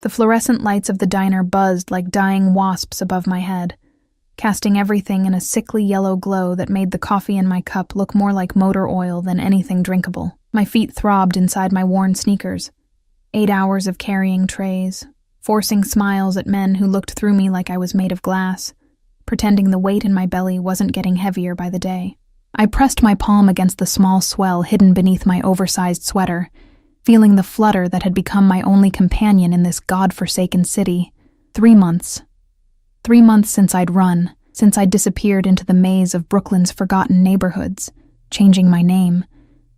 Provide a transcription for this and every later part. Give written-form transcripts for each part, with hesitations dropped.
The fluorescent lights of the diner buzzed like dying wasps above my head, casting everything in a sickly yellow glow that made the coffee in my cup look more like motor oil than anything drinkable. My feet throbbed inside my worn sneakers. 8 hours of carrying trays, forcing smiles at men who looked through me like I was made of glass, pretending the weight in my belly wasn't getting heavier by the day. I pressed my palm against the small swell hidden beneath my oversized sweater, feeling the flutter that had become my only companion in this god-forsaken city. 3 months. 3 months since I'd run, since I'd disappeared into the maze of Brooklyn's forgotten neighborhoods, changing my name,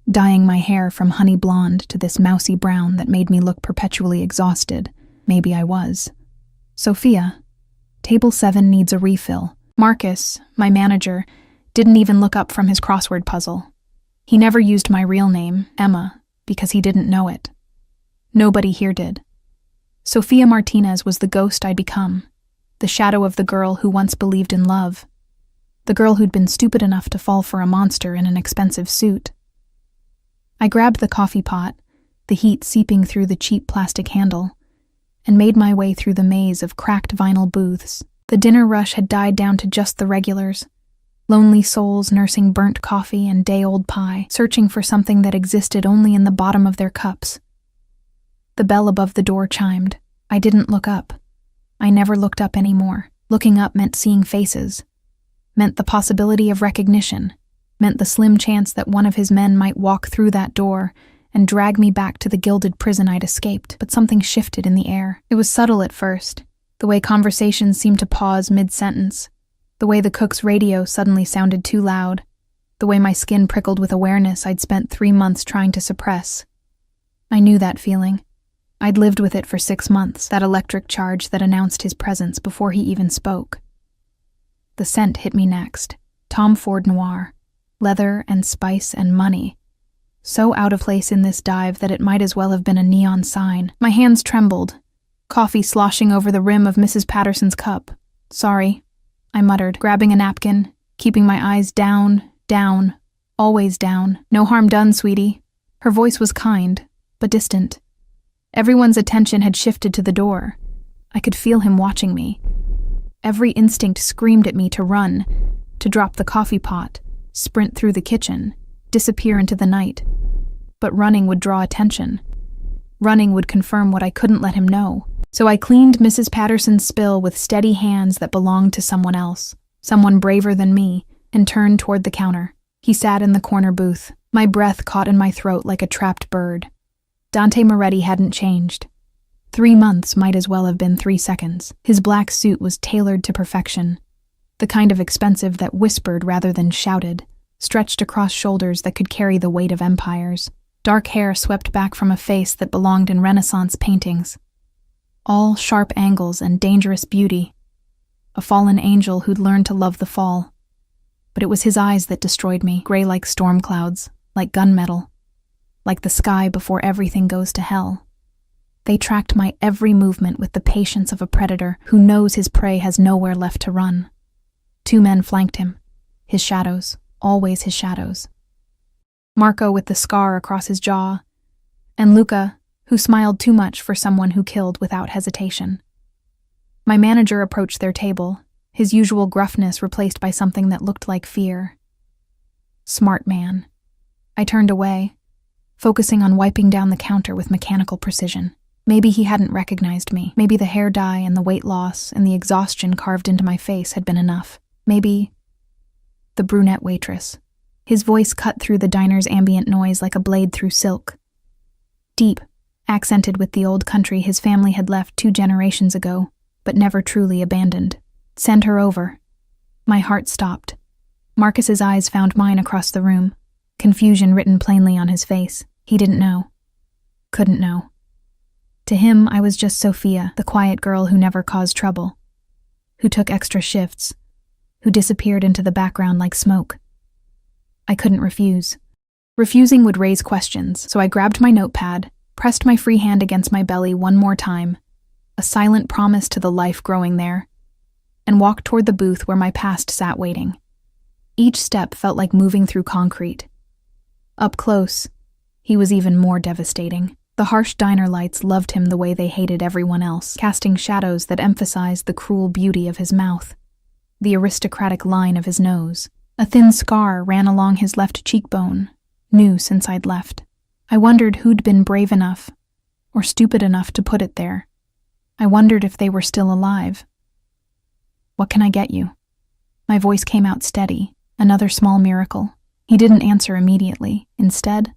dyeing my hair from honey blonde to this mousy brown that made me look perpetually exhausted. Maybe I was. Sophia, table 7 needs a refill. Marcus, my manager, didn't even look up from his crossword puzzle. He never used my real name, Emma, because he didn't know it. Nobody here did. Sophia Martinez was the ghost I'd become, the shadow of the girl who once believed in love, the girl who'd been stupid enough to fall for a monster in an expensive suit. I grabbed the coffee pot, the heat seeping through the cheap plastic handle, and made my way through the maze of cracked vinyl booths. The dinner rush had died down to just the regulars, lonely souls nursing burnt coffee and day-old pie, searching for something that existed only in the bottom of their cups. The bell above the door chimed. I didn't look up. I never looked up anymore. Looking up meant seeing faces, meant the possibility of recognition, meant the slim chance that one of his men might walk through that door and drag me back to the gilded prison I'd escaped. But something shifted in the air. It was subtle at first, the way conversations seemed to pause mid-sentence, the way the cook's radio suddenly sounded too loud, the way my skin prickled with awareness I'd spent 3 months trying to suppress. I knew that feeling. I'd lived with it for 6 months, that electric charge that announced his presence before he even spoke. The scent hit me next. Tom Ford Noir. Leather and spice and money. So out of place in this dive that it might as well have been a neon sign. My hands trembled, coffee sloshing over the rim of Mrs. Patterson's cup. Sorry, I muttered, grabbing a napkin, keeping my eyes down, always down. No harm done, sweetie. Her voice was kind, but distant. Everyone's attention had shifted to the door. I could feel him watching me. Every instinct screamed at me to run, to drop the coffee pot, sprint through the kitchen, disappear into the night. But running would draw attention. Running would confirm what I couldn't let him know. So I cleaned Mrs. Patterson's spill with steady hands that belonged to someone else, someone braver than me, and turned toward the counter. He sat in the corner booth, my breath caught in my throat like a trapped bird. Dante Moretti hadn't changed. 3 months might as well have been 3 seconds. His black suit was tailored to perfection, the kind of expensive that whispered rather than shouted, stretched across shoulders that could carry the weight of empires. Dark hair swept back from a face that belonged in Renaissance paintings. All sharp angles and dangerous beauty. A fallen angel who'd learned to love the fall. But it was his eyes that destroyed me, gray like storm clouds, like gunmetal, like the sky before everything goes to hell. They tracked my every movement with the patience of a predator who knows his prey has nowhere left to run. 2 men flanked him, his shadows, always his shadows. Marco with the scar across his jaw, and Luca, who smiled too much for someone who killed without hesitation. My manager approached their table, his usual gruffness replaced by something that looked like fear. Smart man. I turned away, focusing on wiping down the counter with mechanical precision. Maybe he hadn't recognized me. Maybe the hair dye and the weight loss and the exhaustion carved into my face had been enough. Maybe the brunette waitress. His voice cut through the diner's ambient noise like a blade through silk. Deep, accented with the old country his family had left 2 generations ago, but never truly abandoned. Send her over. My heart stopped. Marcus's eyes found mine across the room, confusion written plainly on his face. He didn't know. Couldn't know. To him, I was just Sophia, the quiet girl who never caused trouble, who took extra shifts, who disappeared into the background like smoke. I couldn't refuse. Refusing would raise questions, so I grabbed my notepad, pressed my free hand against my belly one more time, a silent promise to the life growing there, and walked toward the booth where my past sat waiting. Each step felt like moving through concrete. Up close, he was even more devastating. The harsh diner lights loved him the way they hated everyone else, casting shadows that emphasized the cruel beauty of his mouth, the aristocratic line of his nose. A thin scar ran along his left cheekbone, new since I'd left. I wondered who'd been brave enough, or stupid enough to put it there. I wondered if they were still alive. "What can I get you?" My voice came out steady, another small miracle. He didn't answer immediately. Instead,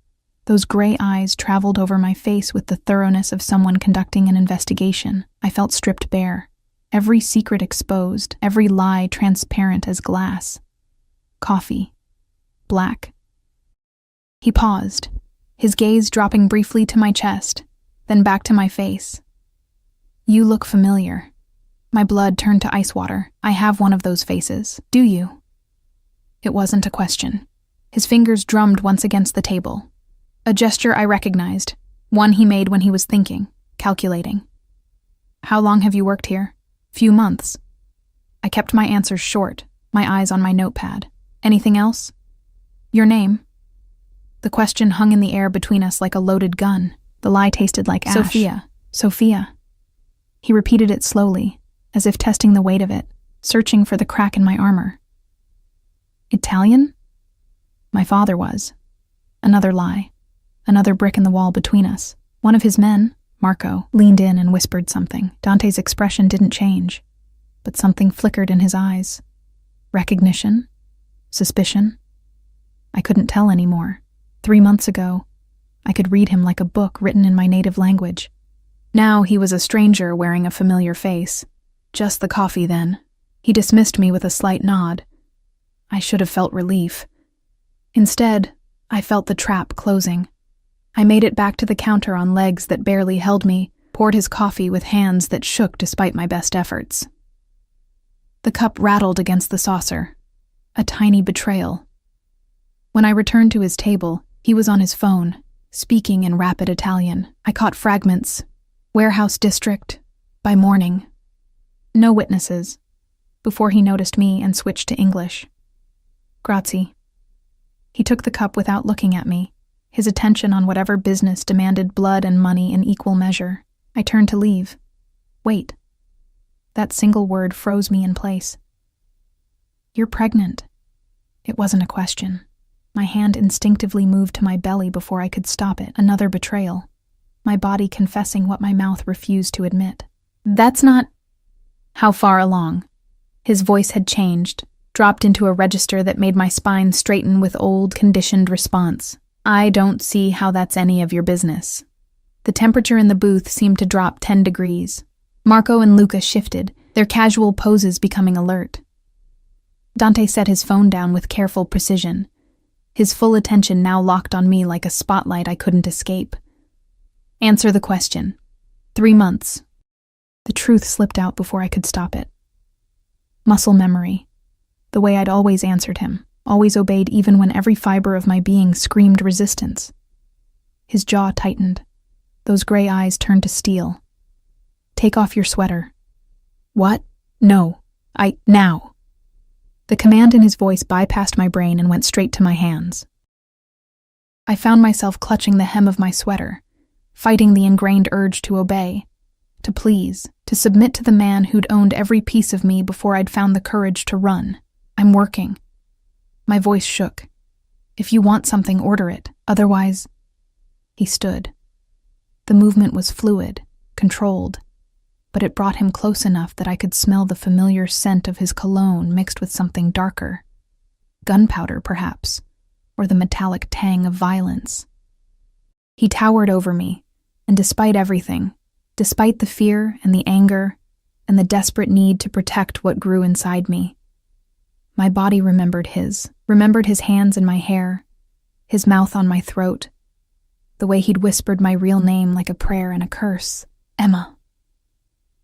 those gray eyes traveled over my face with the thoroughness of someone conducting an investigation. I felt stripped bare, every secret exposed, every lie transparent as glass. Coffee. Black. He paused, his gaze dropping briefly to my chest, then back to my face. "You look familiar." My blood turned to ice water. "I have one of those faces. Do you?" It wasn't a question. His fingers drummed once against the table. A gesture I recognized, one he made when he was thinking, calculating. "How long have you worked here?" "Few months." I kept my answers short, my eyes on my notepad. "Anything else?" "Your name?" The question hung in the air between us like a loaded gun. The lie tasted like ash. "Sophia. Sophia." He repeated it slowly, as if testing the weight of it, searching for the crack in my armor. "Italian?" My father was. Another lie. Another brick in the wall between us. One of his men, Marco, leaned in and whispered something. Dante's expression didn't change, but something flickered in his eyes. Recognition? Suspicion? I couldn't tell anymore. 3 months ago, I could read him like a book written in my native language. Now he was a stranger wearing a familiar face. Just the coffee then. He dismissed me with a slight nod. I should have felt relief. Instead, I felt the trap closing. I made it back to the counter on legs that barely held me, poured his coffee with hands that shook despite my best efforts. The cup rattled against the saucer. A tiny betrayal. When I returned to his table, he was on his phone, speaking in rapid Italian. I caught fragments. "Warehouse district. By morning." No witnesses. Before he noticed me and switched to English. "Grazie." He took the cup without looking at me, his attention on whatever business demanded blood and money in equal measure. I turned to leave. Wait. That single word froze me in place. "You're pregnant." It wasn't a question. My hand instinctively moved to my belly before I could stop it. Another betrayal. My body confessing what my mouth refused to admit. "That's not..." "How far along?" His voice had changed, dropped into a register that made my spine straighten with old, conditioned response. "I don't see how that's any of your business." The temperature in the booth seemed to drop 10 degrees. Marco and Luca shifted, their casual poses becoming alert. Dante set his phone down with careful precision, his full attention now locked on me like a spotlight I couldn't escape. "Answer the question." 3 months. The truth slipped out before I could stop it. Muscle memory. The way I'd always answered him, always obeyed even when every fiber of my being screamed resistance. His jaw tightened. Those gray eyes turned to steel. "Take off your sweater." "What?" "No. Now." The command in his voice bypassed my brain and went straight to my hands. I found myself clutching the hem of my sweater, fighting the ingrained urge to obey, to please, to submit to the man who'd owned every piece of me before I'd found the courage to run. "I'm working." My voice shook. "If you want something, order it. Otherwise..." He stood. The movement was fluid, controlled, but it brought him close enough that I could smell the familiar scent of his cologne mixed with something darker. Gunpowder, perhaps, or the metallic tang of violence. He towered over me, and despite everything, despite the fear and the anger and the desperate need to protect what grew inside me, my body remembered his hands in my hair, his mouth on my throat, the way he'd whispered my real name like a prayer and a curse. "Emma."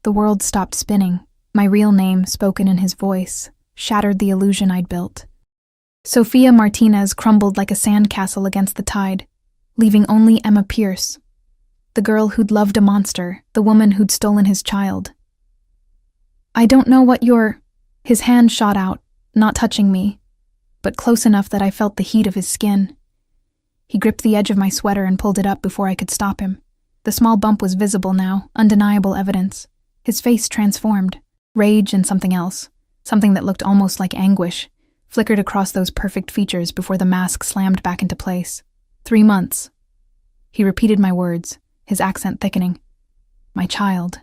The world stopped spinning. My real name, spoken in his voice, shattered the illusion I'd built. Sophia Martinez crumbled like a sandcastle against the tide, leaving only Emma Pierce, the girl who'd loved a monster, the woman who'd stolen his child. "I don't know what you're..." His hand shot out, not touching me, but close enough that I felt the heat of his skin. He gripped the edge of my sweater and pulled it up before I could stop him. The small bump was visible now, undeniable evidence. His face transformed. Rage and something else, something that looked almost like anguish, flickered across those perfect features before the mask slammed back into place. 3 months. He repeated my words, his accent thickening. My child.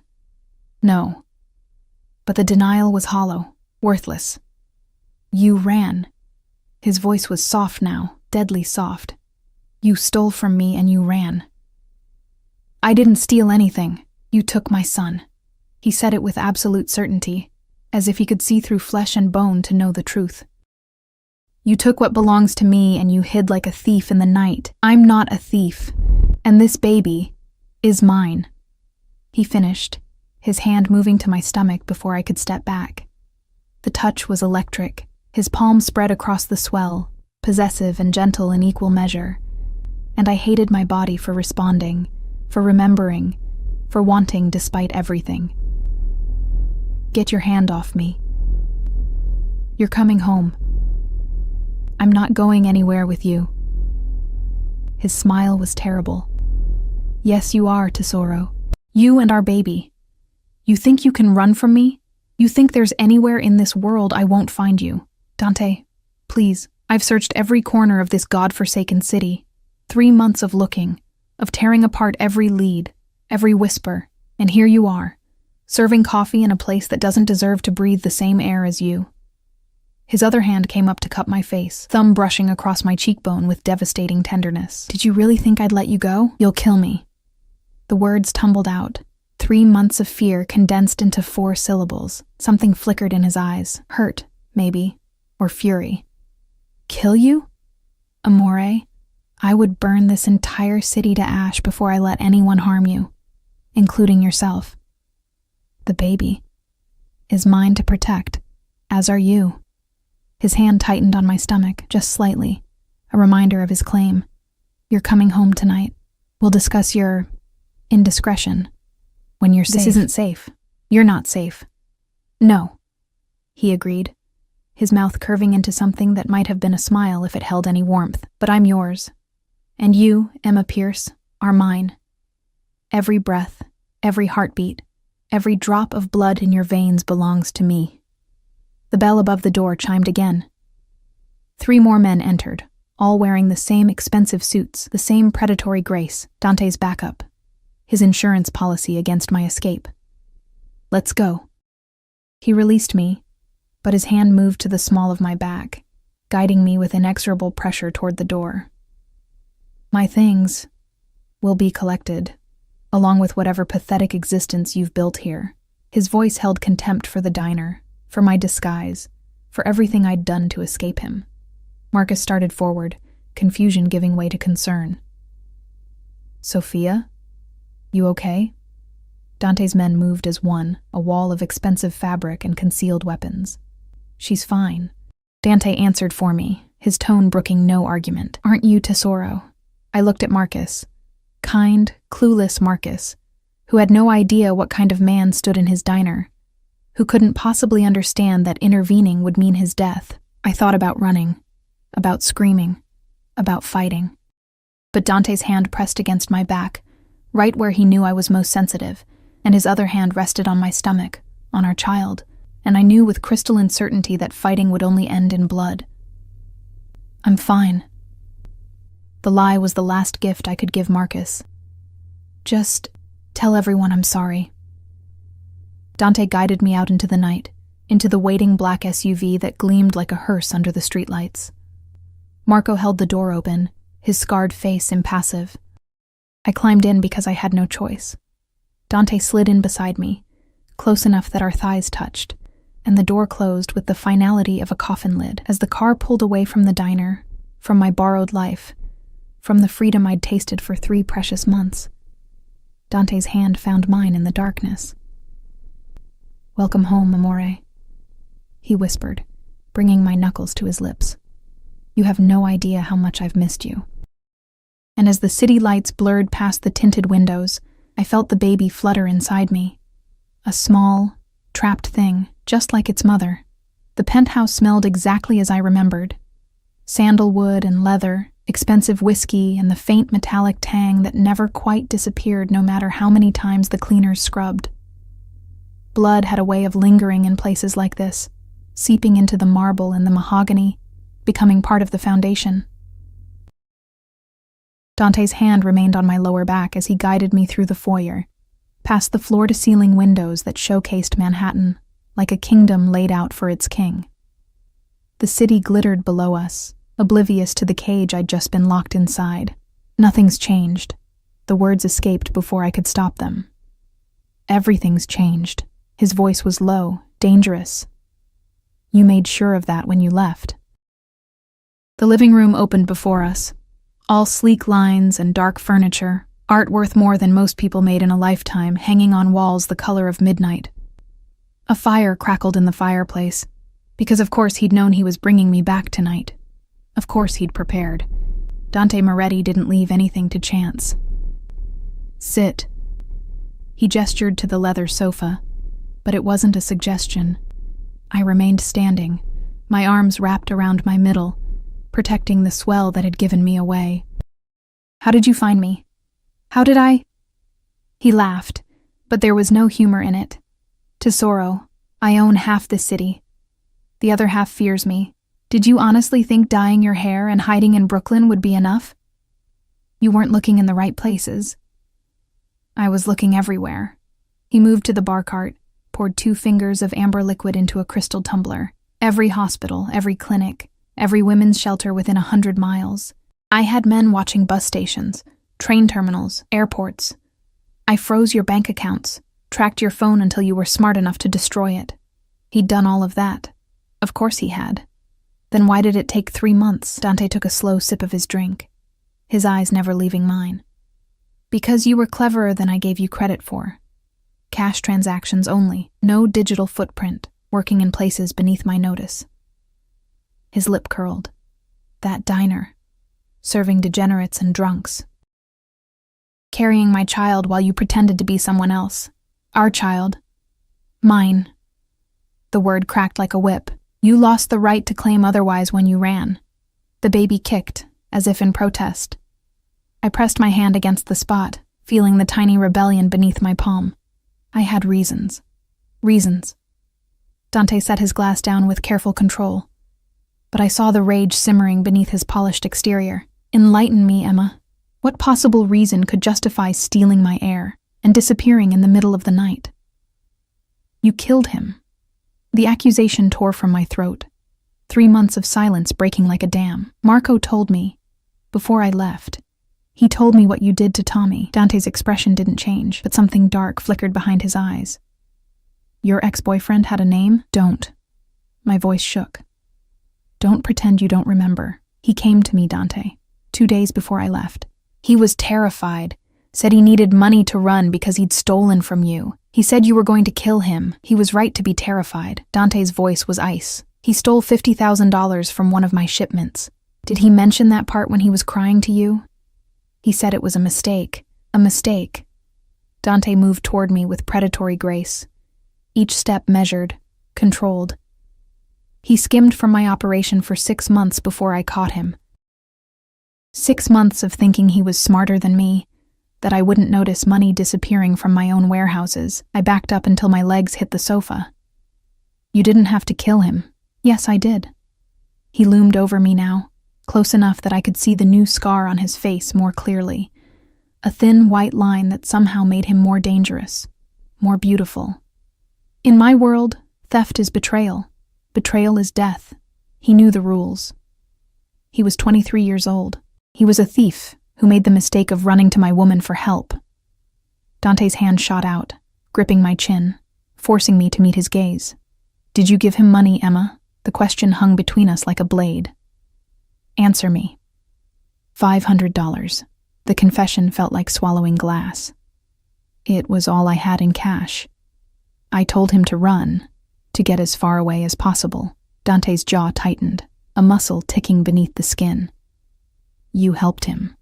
No. But the denial was hollow, worthless. You ran. His voice was soft now, deadly soft. You stole from me and you ran. I didn't steal anything. You took my son. He said it with absolute certainty, as if he could see through flesh and bone to know the truth. You took what belongs to me and you hid like a thief in the night. I'm not a thief, and this baby is mine. He finished, his hand moving to my stomach before I could step back. The touch was electric, his palm spread across the swell, possessive and gentle in equal measure. And I hated my body for responding, for remembering, for wanting despite everything. Get your hand off me. You're coming home. I'm not going anywhere with you. His smile was terrible. Yes, you are, Tesoro. You and our baby. You think you can run from me? You think there's anywhere in this world I won't find you? Dante, please, I've searched every corner of this godforsaken city. 3 months of looking, of tearing apart every lead, every whisper, and here you are, serving coffee in a place that doesn't deserve to breathe the same air as you. His other hand came up to cup my face, thumb brushing across my cheekbone with devastating tenderness. Did you really think I'd let you go? You'll kill me. The words tumbled out. 3 months of fear condensed into 4 syllables. Something flickered in his eyes. Hurt, maybe, or fury. Kill you? Amore, I would burn this entire city to ash before I let anyone harm you, including yourself. The baby is mine to protect, as are you. His hand tightened on my stomach, just slightly, a reminder of his claim. You're coming home tonight. We'll discuss your indiscretion when you're safe. This isn't safe. You're not safe. No, he agreed, his mouth curving into something that might have been a smile if it held any warmth. But I'm yours. And you, Emma Pierce, are mine. Every breath, every heartbeat, every drop of blood in your veins belongs to me. The bell above the door chimed again. 3 more men entered, all wearing the same expensive suits, the same predatory grace, Dante's backup, his insurance policy against my escape. Let's go. He released me, but his hand moved to the small of my back, guiding me with inexorable pressure toward the door. My things will be collected, along with whatever pathetic existence you've built here. His voice held contempt for the diner, for my disguise, for everything I'd done to escape him. Marcus started forward, confusion giving way to concern. Sophia? You okay? Dante's men moved as one, a wall of expensive fabric and concealed weapons. She's fine. Dante answered for me, his tone brooking no argument. Aren't you, Tesoro? I looked at Marcus. Kind, clueless Marcus, who had no idea what kind of man stood in his diner, who couldn't possibly understand that intervening would mean his death. I thought about running, about screaming, about fighting. But Dante's hand pressed against my back, right where he knew I was most sensitive, and his other hand rested on my stomach, on our child, and I knew with crystalline certainty that fighting would only end in blood. I'm fine. The lie was the last gift I could give Marcus. Just tell everyone I'm sorry. Dante guided me out into the night, into the waiting black SUV that gleamed like a hearse under the streetlights. Marco held the door open, his scarred face impassive. I climbed in because I had no choice. Dante slid in beside me, close enough that our thighs touched, and the door closed with the finality of a coffin lid as the car pulled away from the diner, from my borrowed life, from the freedom I'd tasted for 3 precious months. Dante's hand found mine in the darkness. Welcome home, Amore, he whispered, bringing my knuckles to his lips. You have no idea how much I've missed you. And as the city lights blurred past the tinted windows, I felt the baby flutter inside me. A small, trapped thing, just like its mother. The penthouse smelled exactly as I remembered. Sandalwood and leather, expensive whiskey and the faint metallic tang that never quite disappeared no matter how many times the cleaners scrubbed. Blood had a way of lingering in places like this, seeping into the marble and the mahogany, becoming part of the foundation. Dante's hand remained on my lower back as he guided me through the foyer, past the floor-to-ceiling windows that showcased Manhattan, like a kingdom laid out for its king. The city glittered below us, oblivious to the cage I'd just been locked inside. Nothing's changed. The words escaped before I could stop them. Everything's changed. His voice was low, dangerous. You made sure of that when you left. The living room opened before us, all sleek lines and dark furniture, art worth more than most people made in a lifetime, hanging on walls the color of midnight. A fire crackled in the fireplace, because of course he'd known he was bringing me back tonight. Of course he'd prepared. Dante Moretti didn't leave anything to chance. Sit. He gestured to the leather sofa, but it wasn't a suggestion. I remained standing, my arms wrapped around my middle, protecting the swell that had given me away. How did you find me? How did I? He laughed, but there was no humor in it. Tesoro, I own half this city. The other half fears me. Did you honestly think dyeing your hair and hiding in Brooklyn would be enough? You weren't looking in the right places. I was looking everywhere. He moved to the bar cart, poured 2 fingers of amber liquid into a crystal tumbler. Every hospital, every clinic, every women's shelter within 100 miles. I had men watching bus stations, train terminals, airports. I froze your bank accounts, tracked your phone until you were smart enough to destroy it. He'd done all of that. Of course he had. Then why did it take 3 months? Dante took a slow sip of his drink, his eyes never leaving mine. Because you were cleverer than I gave you credit for. Cash transactions only, no digital footprint, working in places beneath my notice. His lip curled. That diner, serving degenerates and drunks. Carrying my child while you pretended to be someone else. Our child. Mine. The word cracked like a whip. You lost the right to claim otherwise when you ran. The baby kicked, as if in protest. I pressed my hand against the spot, feeling the tiny rebellion beneath my palm. I had reasons. Reasons. Dante set his glass down with careful control. But I saw the rage simmering beneath his polished exterior. Enlighten me, Emma. What possible reason could justify stealing my heir and disappearing in the middle of the night? You killed him. The accusation tore from my throat. 3 months of silence breaking like a dam. Marco told me, before I left. He told me what you did to Tommy. Dante's expression didn't change, but something dark flickered behind his eyes. Your ex-boyfriend had a name? Don't. My voice shook. Don't pretend you don't remember. He came to me, Dante, 2 days before I left. He was terrified, said he needed money to run because he'd stolen from you. He said you were going to kill him. He was right to be terrified. Dante's voice was ice. He stole $50,000 from one of my shipments. Did he mention that part when he was crying to you? He said it was a mistake. A mistake. Dante moved toward me with predatory grace. Each step measured, controlled. He skimmed from my operation for 6 months before I caught him. 6 months of thinking he was smarter than me, that I wouldn't notice money disappearing from my own warehouses. I backed up until my legs hit the sofa. You didn't have to kill him. Yes, I did. He loomed over me now, close enough that I could see the new scar on his face more clearly. A thin white line that somehow made him more dangerous, more beautiful. In my world, theft is betrayal. Betrayal is death. He knew the rules. He was 23 years old. He was a thief who made the mistake of running to my woman for help. Dante's hand shot out, gripping my chin, forcing me to meet his gaze. Did you give him money, Emma? The question hung between us like a blade. Answer me. $500. The confession felt like swallowing glass. It was all I had in cash. I told him to run, to get as far away as possible. Dante's jaw tightened, a muscle ticking beneath the skin. You helped him.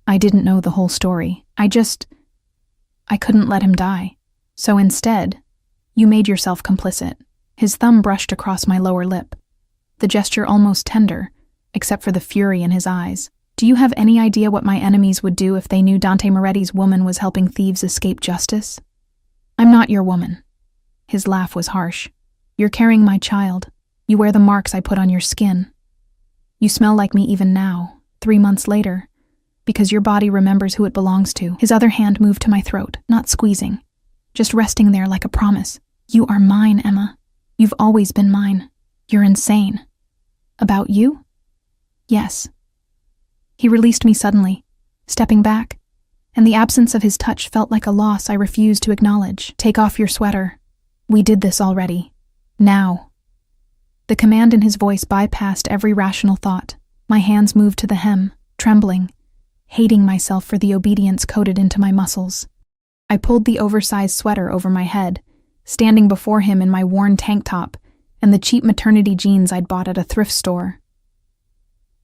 I didn't know the whole story. I couldn't let him die. So instead, you made yourself complicit. His thumb brushed across my lower lip, the gesture almost tender, except for the fury in his eyes. Do you have any idea what my enemies would do if they knew Dante Moretti's woman was helping thieves escape justice? I'm not your woman. His laugh was harsh. You're carrying my child. You wear the marks I put on your skin. You smell like me even now, 3 months later, because your body remembers who it belongs to. His other hand moved to my throat, not squeezing, just resting there like a promise. You are mine, Emma. You've always been mine. You're insane. About you? Yes. He released me suddenly, stepping back, and the absence of his touch felt like a loss I refused to acknowledge. Take off your sweater. We did this already. Now. The command in his voice bypassed every rational thought. My hands moved to the hem, trembling, hating myself for the obedience coded into my muscles. I pulled the oversized sweater over my head, standing before him in my worn tank top and the cheap maternity jeans I'd bought at a thrift store.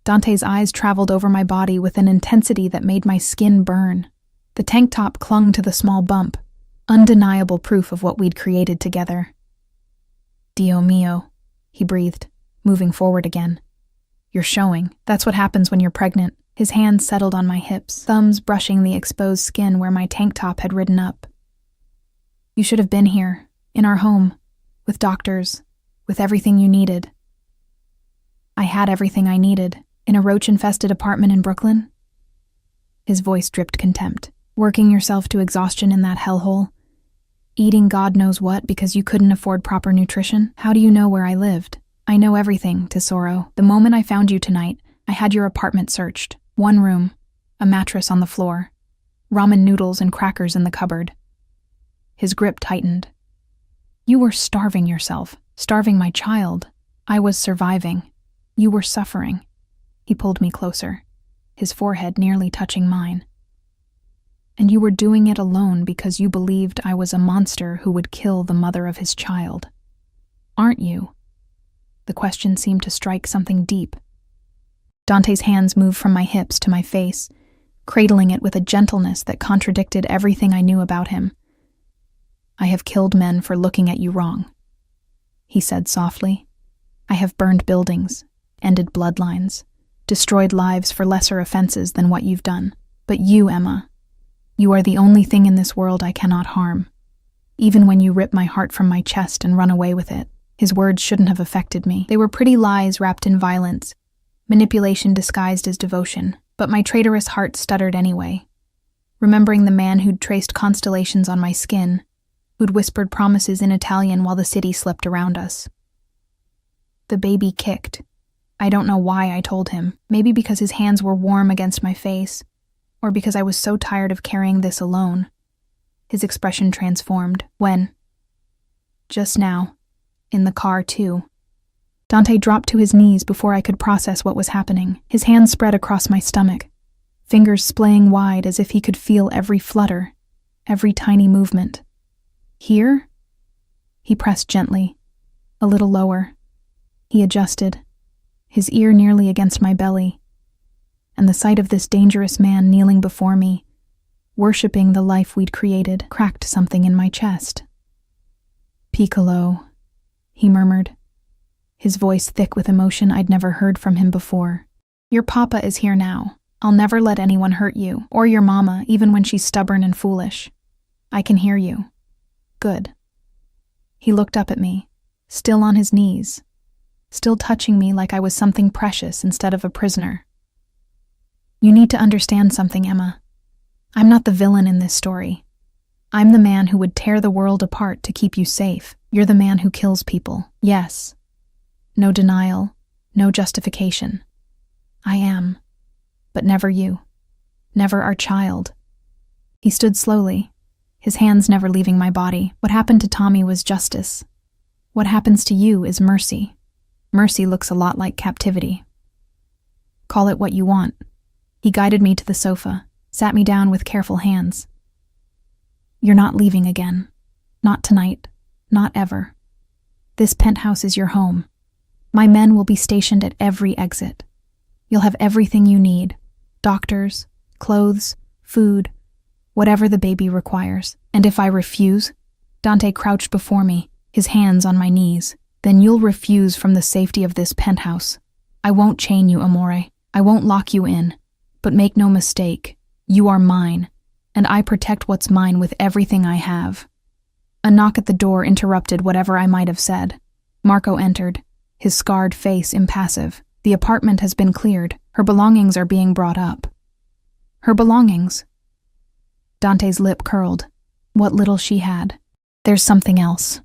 Dante's eyes traveled over my body with an intensity that made my skin burn. The tank top clung to the small bump, undeniable proof of what we'd created together. Dio mio, he breathed, moving forward again. You're showing. That's what happens when you're pregnant. His hands settled on my hips, thumbs brushing the exposed skin where my tank top had ridden up. You should have been here, in our home, with doctors, with everything you needed. I had everything I needed, in a roach-infested apartment in Brooklyn. His voice dripped contempt. Working yourself to exhaustion in that hellhole? Eating God knows what because you couldn't afford proper nutrition? How do you know where I lived? I know everything, Tesoro. The moment I found you tonight, I had your apartment searched. 1 room, a mattress on the floor, ramen noodles and crackers in the cupboard. His grip tightened. You were starving yourself, starving my child. I was surviving. You were suffering. He pulled me closer, his forehead nearly touching mine. And you were doing it alone because you believed I was a monster who would kill the mother of his child. Aren't you? The question seemed to strike something deep. Dante's hands moved from my hips to my face, cradling it with a gentleness that contradicted everything I knew about him. I have killed men for looking at you wrong, he said softly. I have burned buildings, ended bloodlines, destroyed lives for lesser offenses than what you've done. But you, Emma, you are the only thing in this world I cannot harm, even when you rip my heart from my chest and run away with it. His words shouldn't have affected me. They were pretty lies wrapped in violence, manipulation disguised as devotion, but my traitorous heart stuttered anyway, remembering the man who'd traced constellations on my skin, who'd whispered promises in Italian while the city slept around us. The baby kicked. I don't know why I told him, maybe because his hands were warm against my face, or because I was so tired of carrying this alone. His expression transformed when, just now, in the car too, Dante dropped to his knees before I could process what was happening. His hands spread across my stomach, fingers splaying wide as if he could feel every flutter, every tiny movement. Here? He pressed gently, a little lower. He adjusted, his ear nearly against my belly, and the sight of this dangerous man kneeling before me, worshipping the life we'd created, cracked something in my chest. Piccolo, he murmured, his voice thick with emotion I'd never heard from him before. Your papa is here now. I'll never let anyone hurt you, or your mama, even when she's stubborn and foolish. I can hear you. Good. He looked up at me, still on his knees, still touching me like I was something precious instead of a prisoner. You need to understand something, Emma. I'm not the villain in this story. I'm the man who would tear the world apart to keep you safe. You're the man who kills people. Yes. No denial, no justification. I am. But never you. Never our child. He stood slowly, his hands never leaving my body. What happened to Tommy was justice. What happens to you is mercy. Mercy looks a lot like captivity. Call it what you want. He guided me to the sofa, sat me down with careful hands. You're not leaving again. Not tonight. Not ever. This penthouse is your home. My men will be stationed at every exit. You'll have everything you need. Doctors, clothes, food, whatever the baby requires. And if I refuse, Dante crouched before me, his hands on my knees, then you'll refuse from the safety of this penthouse. I won't chain you, Amore. I won't lock you in. But make no mistake, you are mine, and I protect what's mine with everything I have." A knock at the door interrupted whatever I might have said. Marco entered, his scarred face impassive. "The apartment has been cleared. Her belongings are being brought up." "Her belongings?" Dante's lip curled. What little she had. "There's something else."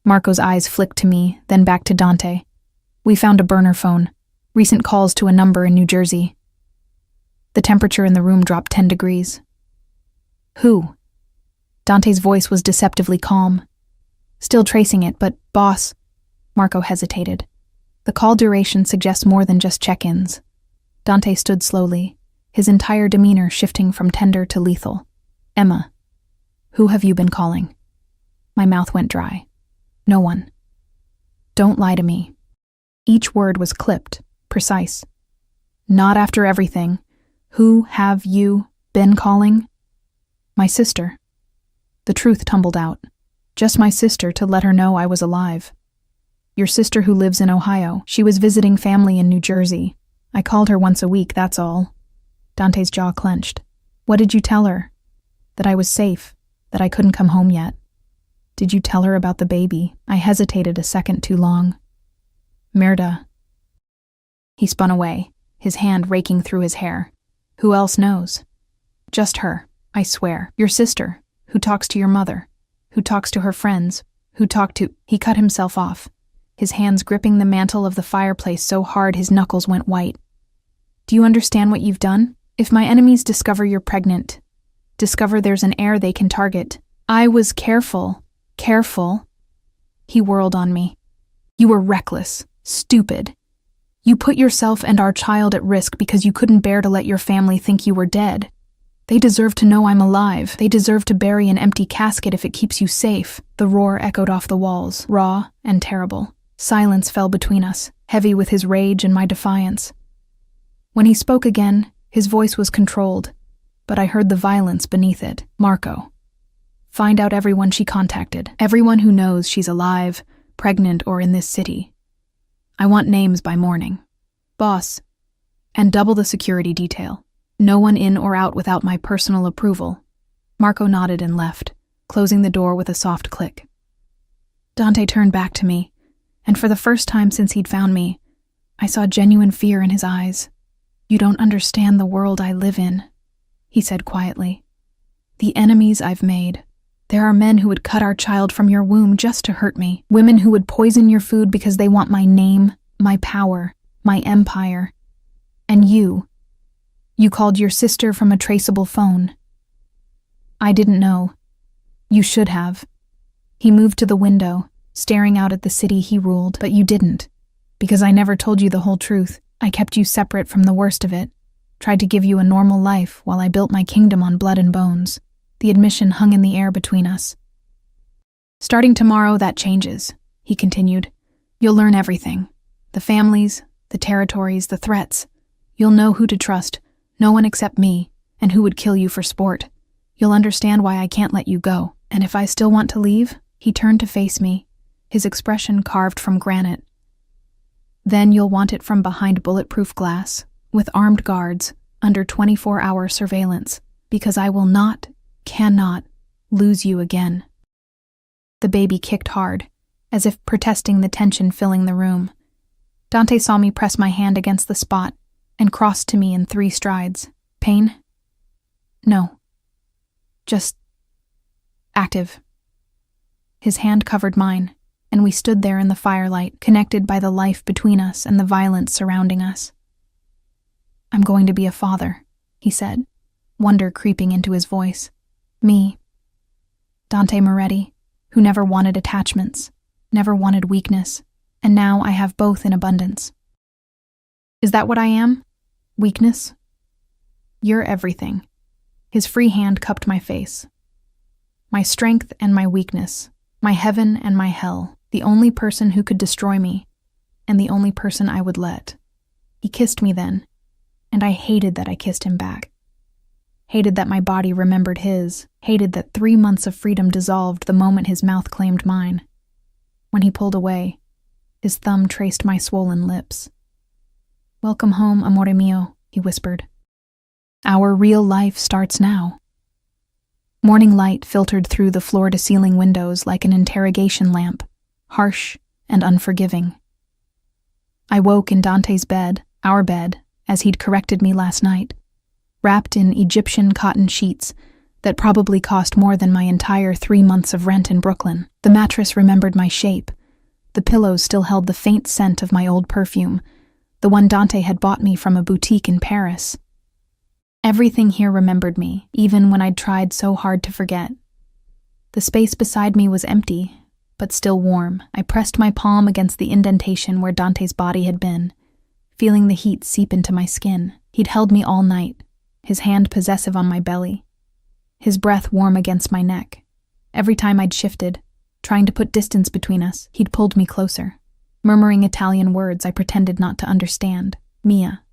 Marco's eyes flicked to me, then back to Dante. "We found a burner phone. Recent calls to a number in New Jersey." The temperature in the room dropped 10 degrees. "Who?" Dante's voice was deceptively calm. "Still tracing it, but, boss..." Marco hesitated. "The call duration suggests more than just check-ins." Dante stood slowly, his entire demeanor shifting from tender to lethal. "Emma, who have you been calling?" My mouth went dry. "No one." "Don't lie to me." Each word was clipped, precise. "Not after everything. Who have you been calling?" "My sister." The truth tumbled out. "Just my sister to let her know I was alive." "Your sister who lives in Ohio. She was visiting family in New Jersey. I called her once a week, that's all." Dante's jaw clenched. "What did you tell her?" "That I was safe, that I couldn't come home yet." "Did you tell her about the baby?" I hesitated a second too long. "Mirda." He spun away, his hand raking through his hair. "Who else knows?" "Just her, I swear. Your sister, who talks to your mother, who talks to her friends, who talk to..." He cut himself off, his hands gripping the mantle of the fireplace so hard his knuckles went white. "Do you understand what you've done? If my enemies discover you're pregnant, discover there's an heir they can target..." "I was careful. Careful." He whirled on me. "You were reckless, stupid. You put yourself and our child at risk because you couldn't bear to let your family think you were dead. They deserve to know I'm alive. They deserve to bury an empty casket if it keeps you safe." The roar echoed off the walls, raw and terrible. Silence fell between us, heavy with his rage and my defiance. When he spoke again, his voice was controlled, but I heard the violence beneath it. "Marco, find out everyone she contacted, everyone who knows she's alive, pregnant, or in this city. I want names by morning. Boss, and double the security detail. No one in or out without my personal approval." Marco nodded and left, closing the door with a soft click. Dante turned back to me, and for the first time since he'd found me, I saw genuine fear in his eyes. "You don't understand the world I live in," he said quietly. "The enemies I've made. There are men who would cut our child from your womb just to hurt me. Women who would poison your food because they want my name, my power, my empire. And you called your sister from a traceable phone. I didn't know. You should have." He moved to the window, staring out at the city he ruled. "But you didn't, because I never told you the whole truth. I kept you separate from the worst of it, tried to give you a normal life while I built my kingdom on blood and bones." The admission hung in the air between us. "Starting tomorrow, that changes," he continued. "You'll learn everything. The families, the territories, the threats. You'll know who to trust, no one except me, and who would kill you for sport. You'll understand why I can't let you go. And if I still want to leave," he turned to face me, his expression carved from granite. "Then you'll want it from behind bulletproof glass, with armed guards, under 24-hour surveillance, because I will not, cannot, lose you again." The baby kicked hard, as if protesting the tension filling the room. Dante saw me press my hand against the spot and crossed to me in 3 strides. "Pain?" "No. Just... active." His hand covered mine, and we stood there in the firelight, connected by the life between us and the violence surrounding us. "I'm going to be a father," he said, wonder creeping into his voice. "Me. Dante Moretti, who never wanted attachments, never wanted weakness, and now I have both in abundance." "Is that what I am? Weakness?" "You're everything." His free hand cupped my face. "My strength and my weakness, my heaven and my hell, the only person who could destroy me, and the only person I would let." He kissed me then, and I hated that I kissed him back. Hated that my body remembered his, hated that 3 months of freedom dissolved the moment his mouth claimed mine. When he pulled away, his thumb traced my swollen lips. "Welcome home, amore mio," he whispered. Our real life starts now. Morning light filtered through the floor-to-ceiling windows like an interrogation lamp, harsh and unforgiving. I woke in Dante's bed, our bed, as he'd corrected me last night, wrapped in Egyptian cotton sheets that probably cost more than my entire 3 months of rent in Brooklyn. The mattress remembered my shape. The pillows still held the faint scent of my old perfume, the one Dante had bought me from a boutique in Paris. Everything here remembered me, even when I'd tried so hard to forget. The space beside me was empty, but still warm. I pressed my palm against the indentation where Dante's body had been, feeling the heat seep into my skin. He'd held me all night, his hand possessive on my belly, his breath warm against my neck. Every time I'd shifted, trying to put distance between us, he'd pulled me closer. Murmuring Italian words I pretended not to understand. Mia.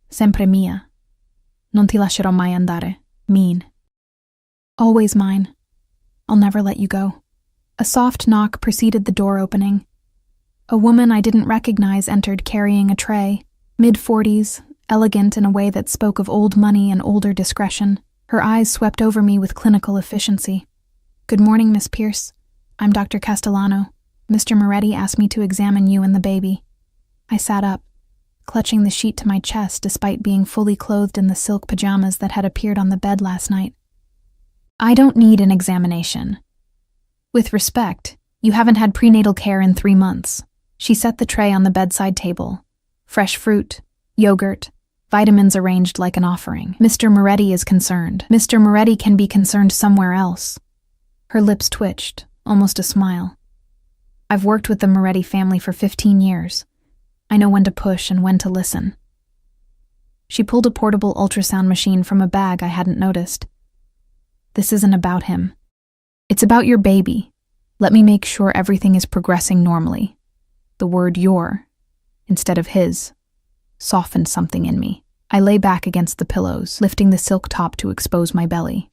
Sempre mia. Non ti lascerò mai andare. Mean. Always mine. I'll never let you go. A soft knock preceded the door opening. A woman I didn't recognize entered carrying a tray, mid-40s, elegant in a way that spoke of old money and older discretion. Her eyes swept over me with clinical efficiency. Good morning, Miss Pierce. I'm Dr. Castellano. Mr. Moretti asked me to examine you and the baby. I sat up, clutching the sheet to my chest despite being fully clothed in the silk pajamas that had appeared on the bed last night. I don't need an examination. With respect, you haven't had prenatal care in 3 months. She set the tray on the bedside table. Fresh fruit, yogurt, vitamins arranged like an offering. Mr. Moretti is concerned. Mr. Moretti can be concerned somewhere else. Her lips twitched, almost a smile. I've worked with the Moretti family for 15 years. I know when to push and when to listen. She pulled a portable ultrasound machine from a bag I hadn't noticed. This isn't about him. It's about your baby. Let me make sure everything is progressing normally. The word your, instead of his, softened something in me. I lay back against the pillows, lifting the silk top to expose my belly.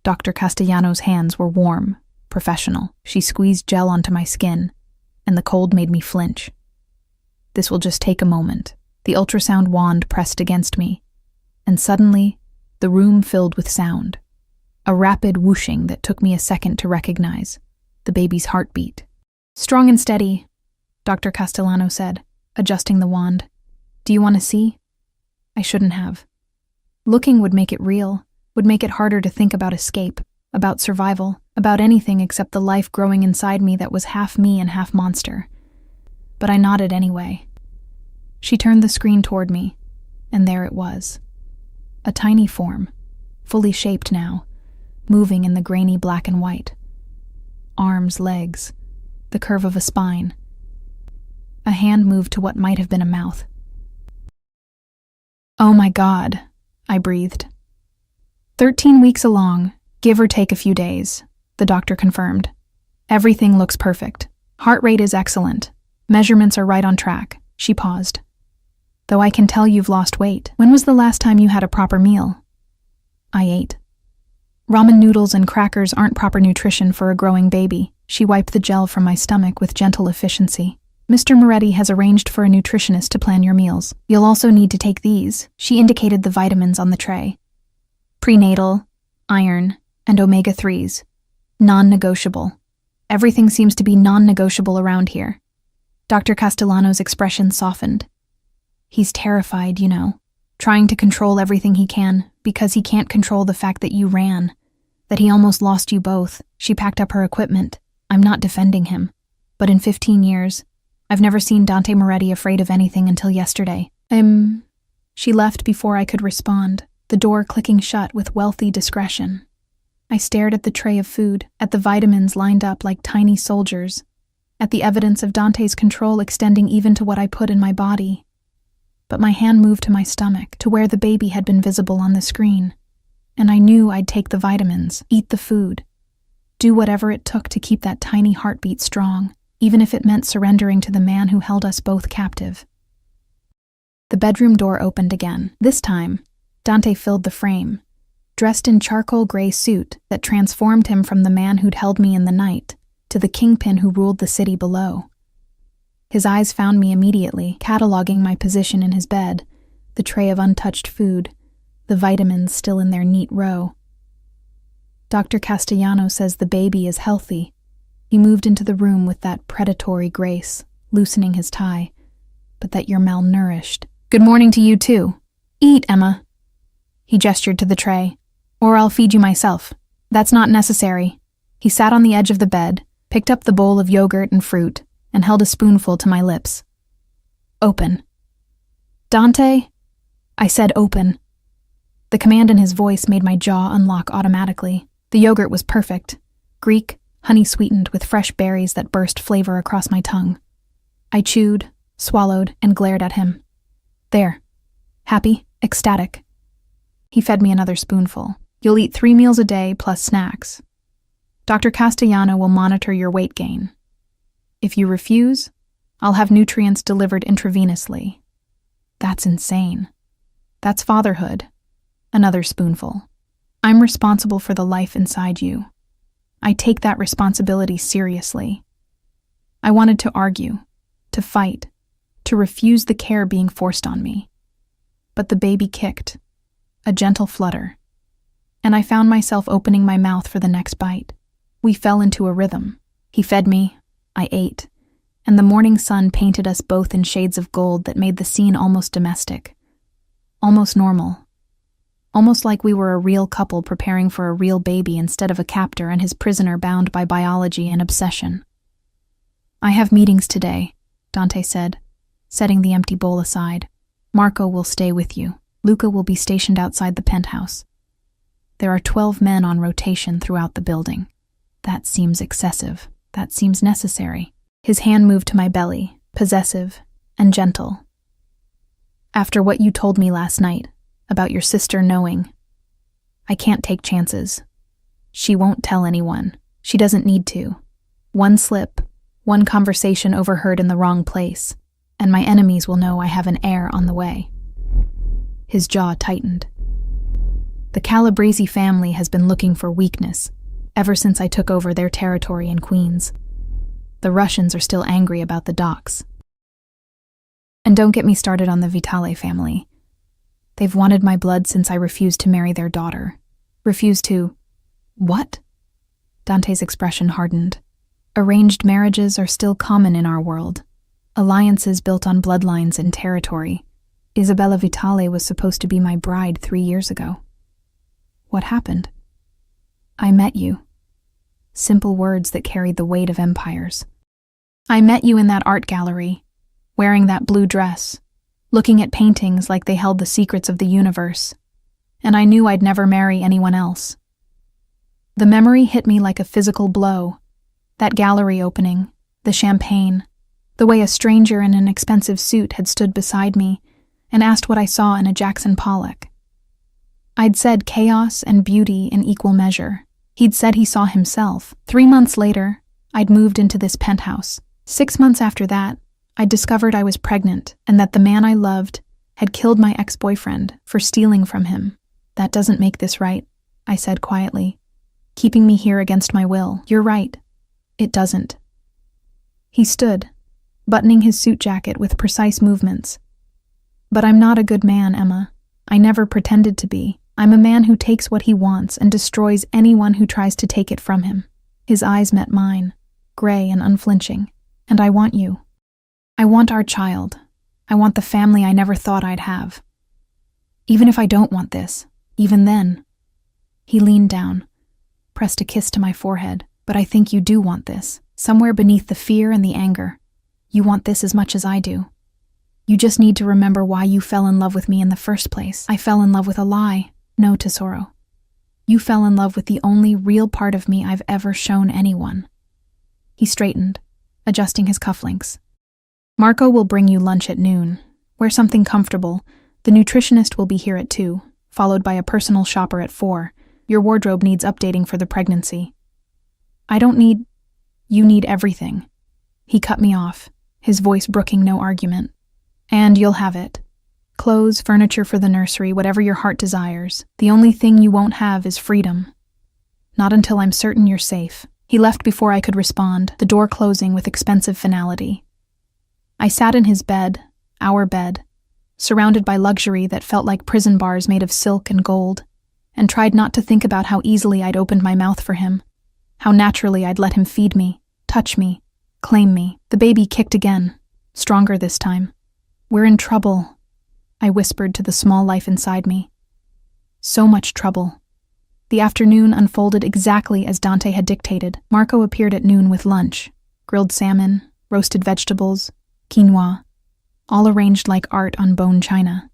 Dr. Castellano's hands were warm, professional. She squeezed gel onto my skin, and the cold made me flinch. This will just take a moment. The ultrasound wand pressed against me, and suddenly, the room filled with sound. A rapid whooshing that took me a second to recognize. The baby's heartbeat. Strong and steady, Dr. Castellano said, adjusting the wand. Do you want to see? I shouldn't have. Looking would make it real, would make it harder to think about escape, about survival, about anything except the life growing inside me that was half me and half monster. But I nodded anyway. She turned the screen toward me, and there it was. A tiny form, fully shaped now, moving in the grainy black and white. Arms, legs, the curve of a spine. A hand moved to what might have been a mouth. Oh my God, I breathed. 13 weeks along, give or take a few days, the doctor confirmed. Everything looks perfect. Heart rate is excellent. Measurements are right on track. She paused. Though I can tell you've lost weight. When was the last time you had a proper meal? I ate. Ramen noodles and crackers aren't proper nutrition for a growing baby. She wiped the gel from my stomach with gentle efficiency. Mr. Moretti has arranged for a nutritionist to plan your meals. You'll also need to take these. She indicated the vitamins on the tray. Prenatal, iron, and omega-3s. Non-negotiable. Everything seems to be non-negotiable around here. Dr. Castellano's expression softened. He's terrified, you know, trying to control everything he can, because he can't control the fact that you ran, that he almost lost you both. She packed up her equipment. I'm not defending him, but in 15 years, I've never seen Dante Moretti afraid of anything until yesterday. She left before I could respond, the door clicking shut with wealthy discretion. I stared at the tray of food, at the vitamins lined up like tiny soldiers, at the evidence of Dante's control extending even to what I put in my body. But my hand moved to my stomach, to where the baby had been visible on the screen, and I knew I'd take the vitamins, eat the food, do whatever it took to keep that tiny heartbeat strong, even if it meant surrendering to the man who held us both captive. The bedroom door opened again. This time, Dante filled the frame, dressed in charcoal gray suit that transformed him from the man who'd held me in the night to the kingpin who ruled the city below. His eyes found me immediately, cataloging my position in his bed, the tray of untouched food, the vitamins still in their neat row. Dr. Castellano says the baby is healthy. He moved into the room with that predatory grace, loosening his tie, but that you're malnourished. Good morning to you too. Eat, Emma. He gestured to the tray. Or I'll feed you myself. That's not necessary. He sat on the edge of the bed, picked up the bowl of yogurt and fruit, and held a spoonful to my lips. Open. Dante? I said open. The command in his voice made my jaw unlock automatically. The yogurt was perfect. Greek, honey-sweetened with fresh berries that burst flavor across my tongue. I chewed, swallowed, and glared at him. There. Happy, ecstatic. He fed me another spoonful. You'll eat 3 meals a day plus snacks. Dr. Castellano will monitor your weight gain. If you refuse, I'll have nutrients delivered intravenously. That's insane. That's fatherhood. Another spoonful. I'm responsible for the life inside you. I take that responsibility seriously. I wanted to argue, to fight, to refuse the care being forced on me. But the baby kicked, a gentle flutter, and I found myself opening my mouth for the next bite. We fell into a rhythm. He fed me, I ate, and the morning sun painted us both in shades of gold that made the scene almost domestic, almost normal, almost like we were a real couple preparing for a real baby instead of a captor and his prisoner bound by biology and obsession. I have meetings today, Dante said, setting the empty bowl aside. Marco will stay with you. Luca will be stationed outside the penthouse. There are 12 men on rotation throughout the building. That seems excessive. That seems necessary. His hand moved to my belly, possessive and gentle. After what you told me last night, about your sister knowing, I can't take chances. She won't tell anyone. She doesn't need to. One slip, one conversation overheard in the wrong place, and my enemies will know I have an heir on the way. His jaw tightened. The Calabrese family has been looking for weakness ever since I took over their territory in Queens. The Russians are still angry about the docks. And don't get me started on the Vitale family. They've wanted my blood since I refused to marry their daughter. Refused to... What? Dante's expression hardened. Arranged marriages are still common in our world. Alliances built on bloodlines and territory. Isabella Vitale was supposed to be my bride 3 years ago. What happened? I met you. Simple words that carried the weight of empires. I met you in that art gallery, wearing that blue dress, looking at paintings like they held the secrets of the universe, and I knew I'd never marry anyone else. The memory hit me like a physical blow. That gallery opening, the champagne, the way a stranger in an expensive suit had stood beside me and asked what I saw in a Jackson Pollock. I'd said chaos and beauty in equal measure. He'd said he saw himself. 3 months later, I'd moved into this penthouse. 6 months after that, I'd discovered I was pregnant and that the man I loved had killed my ex-boyfriend for stealing from him. That doesn't make this right, I said quietly, keeping me here against my will. You're right. It doesn't. He stood, buttoning his suit jacket with precise movements. But I'm not a good man, Emma. I never pretended to be. I'm a man who takes what he wants and destroys anyone who tries to take it from him. His eyes met mine, gray and unflinching. And I want you. I want our child. I want the family I never thought I'd have. Even if I don't want this, even then. He leaned down, pressed a kiss to my forehead. But I think you do want this, somewhere beneath the fear and the anger. You want this as much as I do. You just need to remember why you fell in love with me in the first place. I fell in love with a lie. No, Tesoro. You fell in love with the only real part of me I've ever shown anyone. He straightened, adjusting his cufflinks. Marco will bring you lunch at noon. Wear something comfortable. The nutritionist will be here at 2, followed by a personal shopper at 4. Your wardrobe needs updating for the pregnancy. I don't need... You need everything. He cut me off, his voice brooking no argument. And you'll have it. Clothes, furniture for the nursery, whatever your heart desires. The only thing you won't have is freedom. Not until I'm certain you're safe. He left before I could respond, the door closing with expensive finality. I sat in his bed, our bed, surrounded by luxury that felt like prison bars made of silk and gold, and tried not to think about how easily I'd opened my mouth for him, how naturally I'd let him feed me, touch me, claim me. The baby kicked again, stronger this time. "We're in trouble," I whispered to the small life inside me. So much trouble. The afternoon unfolded exactly as Dante had dictated. Marco appeared at noon with lunch: grilled salmon, roasted vegetables, quinoa, all arranged like art on bone china.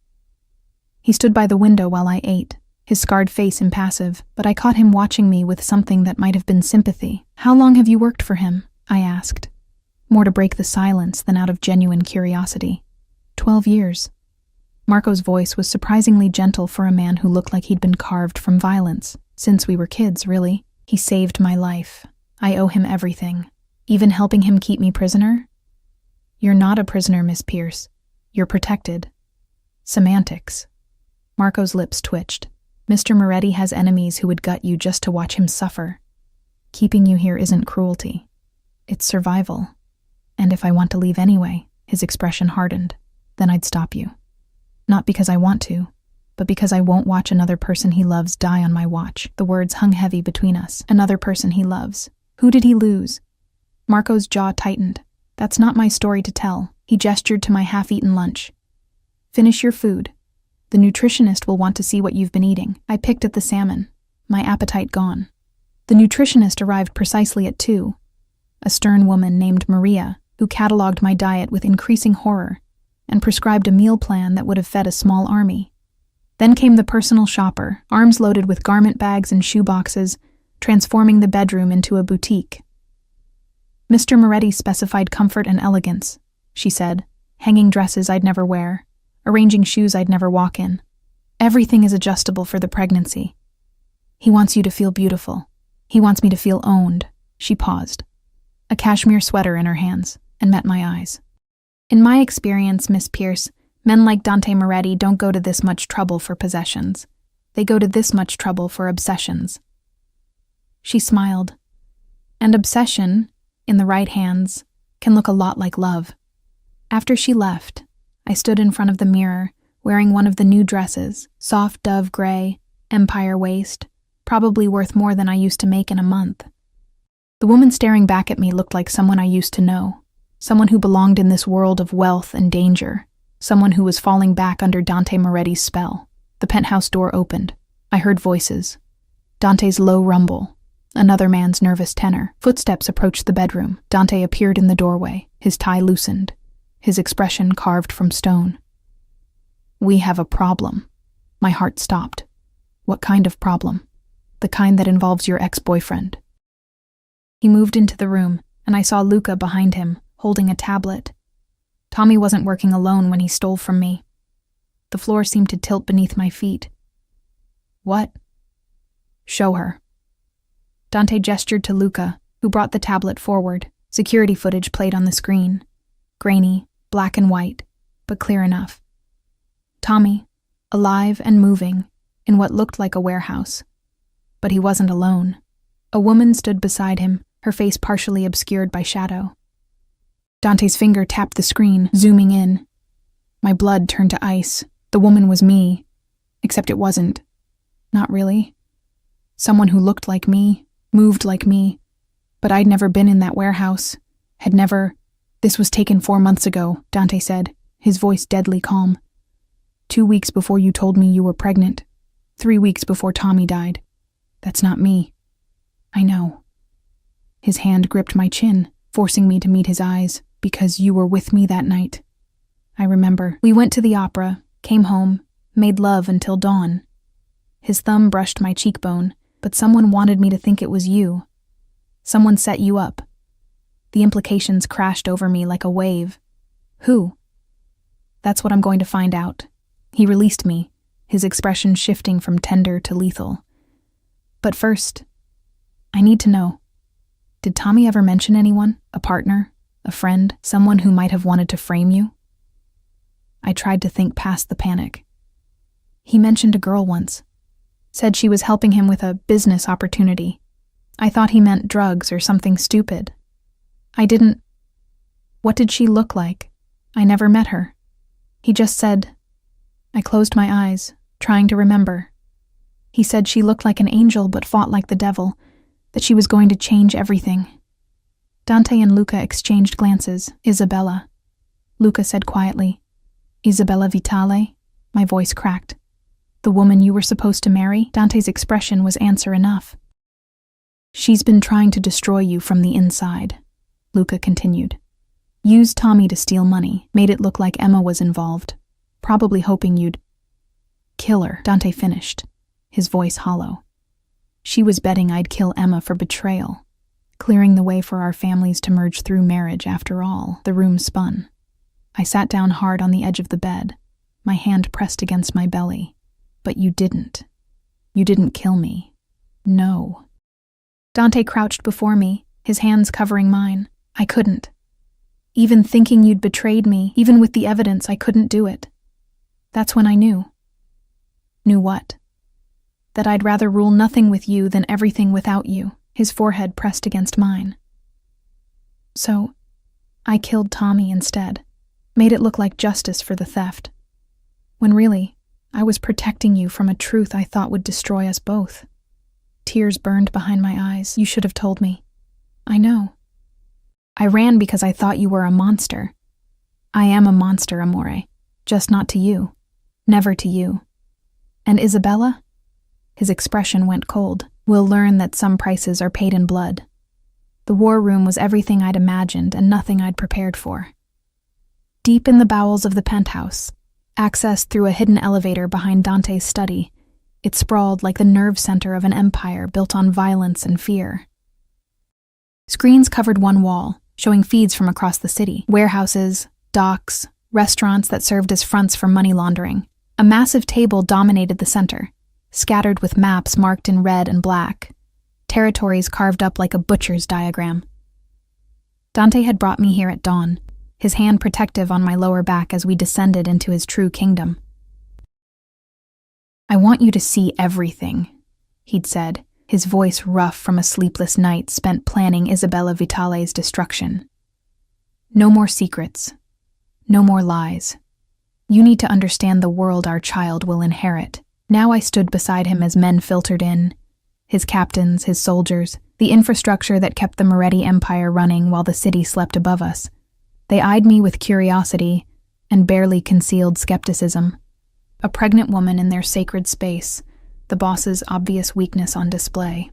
He stood by the window while I ate, his scarred face impassive, but I caught him watching me with something that might have been sympathy. "How long have you worked for him?" I asked, more to break the silence than out of genuine curiosity. 12 years. Marco's voice was surprisingly gentle for a man who looked like he'd been carved from violence. "Since we were kids, really. He saved my life. I owe him everything. Even helping him keep me prisoner?" "You're not a prisoner, Miss Pierce. You're protected." Semantics. Marco's lips twitched. "Mr. Moretti has enemies who would gut you just to watch him suffer. Keeping you here isn't cruelty. It's survival. And if I want to leave anyway," his expression hardened, "then I'd stop you. Not because I want to, but because I won't watch another person he loves die on my watch." The words hung heavy between us. Another person he loves. Who did he lose? Marco's jaw tightened. "That's not my story to tell." He gestured to my half-eaten lunch. "Finish your food. The nutritionist will want to see what you've been eating." I picked at the salmon, my appetite gone. The nutritionist arrived precisely at 2, a stern woman named Maria, who catalogued my diet with increasing horror and prescribed a meal plan that would have fed a small army. Then came the personal shopper, arms loaded with garment bags and shoe boxes, transforming the bedroom into a boutique. "Mr. Moretti specified comfort and elegance," she said, "hanging dresses I'd never wear, arranging shoes I'd never walk in. Everything is adjustable for the pregnancy. He wants you to feel beautiful. He wants me to feel owned." She paused, a cashmere sweater in her hands, and met my eyes. "In my experience, Miss Pierce, men like Dante Moretti don't go to this much trouble for possessions. They go to this much trouble for obsessions." She smiled. "And obsession, in the right hands, can look a lot like love." After she left, I stood in front of the mirror, wearing one of the new dresses, soft dove gray, empire waist, probably worth more than I used to make in a month. The woman staring back at me looked like someone I used to know, someone who belonged in this world of wealth and danger, someone who was falling back under Dante Moretti's spell. The penthouse door opened. I heard voices. Dante's low rumble, another man's nervous tenor. Footsteps approached the bedroom. Dante appeared in the doorway, his tie loosened, his expression carved from stone. "We have a problem." My heart stopped. "What kind of problem?" "The kind that involves your ex-boyfriend." He moved into the room, and I saw Luca behind him, holding a tablet. Tommy wasn't working alone when he stole from me. The floor seemed to tilt beneath my feet. "What?" "Show her." Dante gestured to Luca, who brought the tablet forward. Security footage played on the screen. Grainy, black and white, but clear enough. Tommy, alive and moving, in what looked like a warehouse. But he wasn't alone. A woman stood beside him, her face partially obscured by shadow. Dante's finger tapped the screen, zooming in. My blood turned to ice. The woman was me, except it wasn't. Not really. Someone who looked like me, moved like me, but I'd never been in that warehouse, had never... "This was taken 4 months ago," Dante said, his voice deadly calm. 2 weeks before you told me you were pregnant. 3 weeks before Tommy died. That's not me. I know. His hand gripped my chin, forcing me to meet his eyes, because you were with me that night. I remember. We went to the opera, came home, made love until dawn. His thumb brushed my cheekbone, but someone wanted me to think it was you. Someone set you up. The implications crashed over me like a wave. Who? That's what I'm going to find out. He released me, his expression shifting from tender to lethal. But first, I need to know. Did Tommy ever mention anyone? A partner? A friend? Someone who might have wanted to frame you? I tried to think past the panic. He mentioned a girl once. Said she was helping him with a business opportunity. I thought he meant drugs or something stupid. I didn't... What did she look like? I never met her. He just said, I closed my eyes, trying to remember. He said she looked like an angel but fought like the devil, that she was going to change everything. Dante and Luca exchanged glances. Isabella. Luca said quietly. Isabella Vitale? My voice cracked. The woman you were supposed to marry? Dante's expression was answer enough. She's been trying to destroy you from the inside, Luca continued. Used Tommy to steal money, made it look like Emma was involved, probably hoping you'd kill her, Dante finished, his voice hollow. She was betting I'd kill Emma for betrayal, clearing the way for our families to merge through marriage after all. The room spun. I sat down hard on the edge of the bed, my hand pressed against my belly. But you didn't. You didn't kill me. No. Dante crouched before me, his hands covering mine. I couldn't. Even thinking you'd betrayed me, even with the evidence, I couldn't do it. That's when I knew. Knew what? That I'd rather rule nothing with you than everything without you, his forehead pressed against mine. So, I killed Tommy instead, made it look like justice for the theft. When really, I was protecting you from a truth I thought would destroy us both. Tears burned behind my eyes. You should have told me. I know. I ran because I thought you were a monster. I am a monster, Amore. Just not to you. Never to you. And Isabella? His expression went cold. We'll learn that some prices are paid in blood. The war room was everything I'd imagined and nothing I'd prepared for. Deep in the bowels of the penthouse, accessed through a hidden elevator behind Dante's study, it sprawled like the nerve center of an empire built on violence and fear. Screens covered one wall, showing feeds from across the city. Warehouses, docks, restaurants that served as fronts for money laundering. A massive table dominated the center, scattered with maps marked in red and black, territories carved up like a butcher's diagram. Dante had brought me here at dawn, his hand protective on my lower back as we descended into his true kingdom. I want you to see everything, he'd said, his voice rough from a sleepless night spent planning Isabella Vitale's destruction. No more secrets. No more lies. You need to understand the world our child will inherit. Now I stood beside him as men filtered in, his captains, his soldiers, the infrastructure that kept the Moretti Empire running while the city slept above us. They eyed me with curiosity and barely concealed skepticism. A pregnant woman in their sacred space, the boss's obvious weakness on display.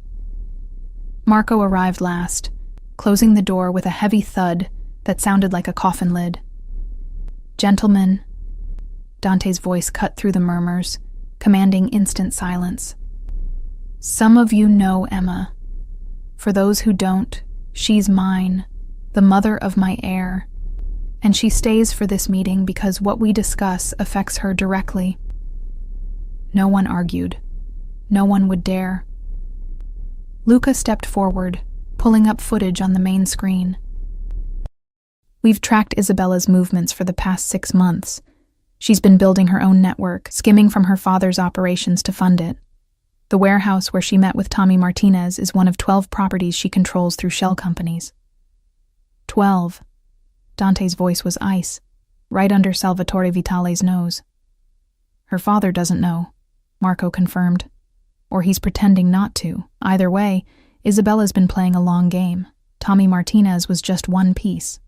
Marco arrived last, closing the door with a heavy thud that sounded like a coffin lid. Gentlemen, Dante's voice cut through the murmurs, commanding instant silence. Some of you know Emma. For those who don't, she's mine, the mother of my heir. And she stays for this meeting because what we discuss affects her directly. No one argued. No one would dare. Luca stepped forward, pulling up footage on the main screen. We've tracked Isabella's movements for the past 6 months. She's been building her own network, skimming from her father's operations to fund it. The warehouse where she met with Tommy Martinez is one of 12 properties she controls through shell companies. 12. Dante's voice was ice, right under Salvatore Vitale's nose. Her father doesn't know, Marco confirmed. Or he's pretending not to. Either way, Isabella's been playing a long game. Tommy Martinez was just one piece.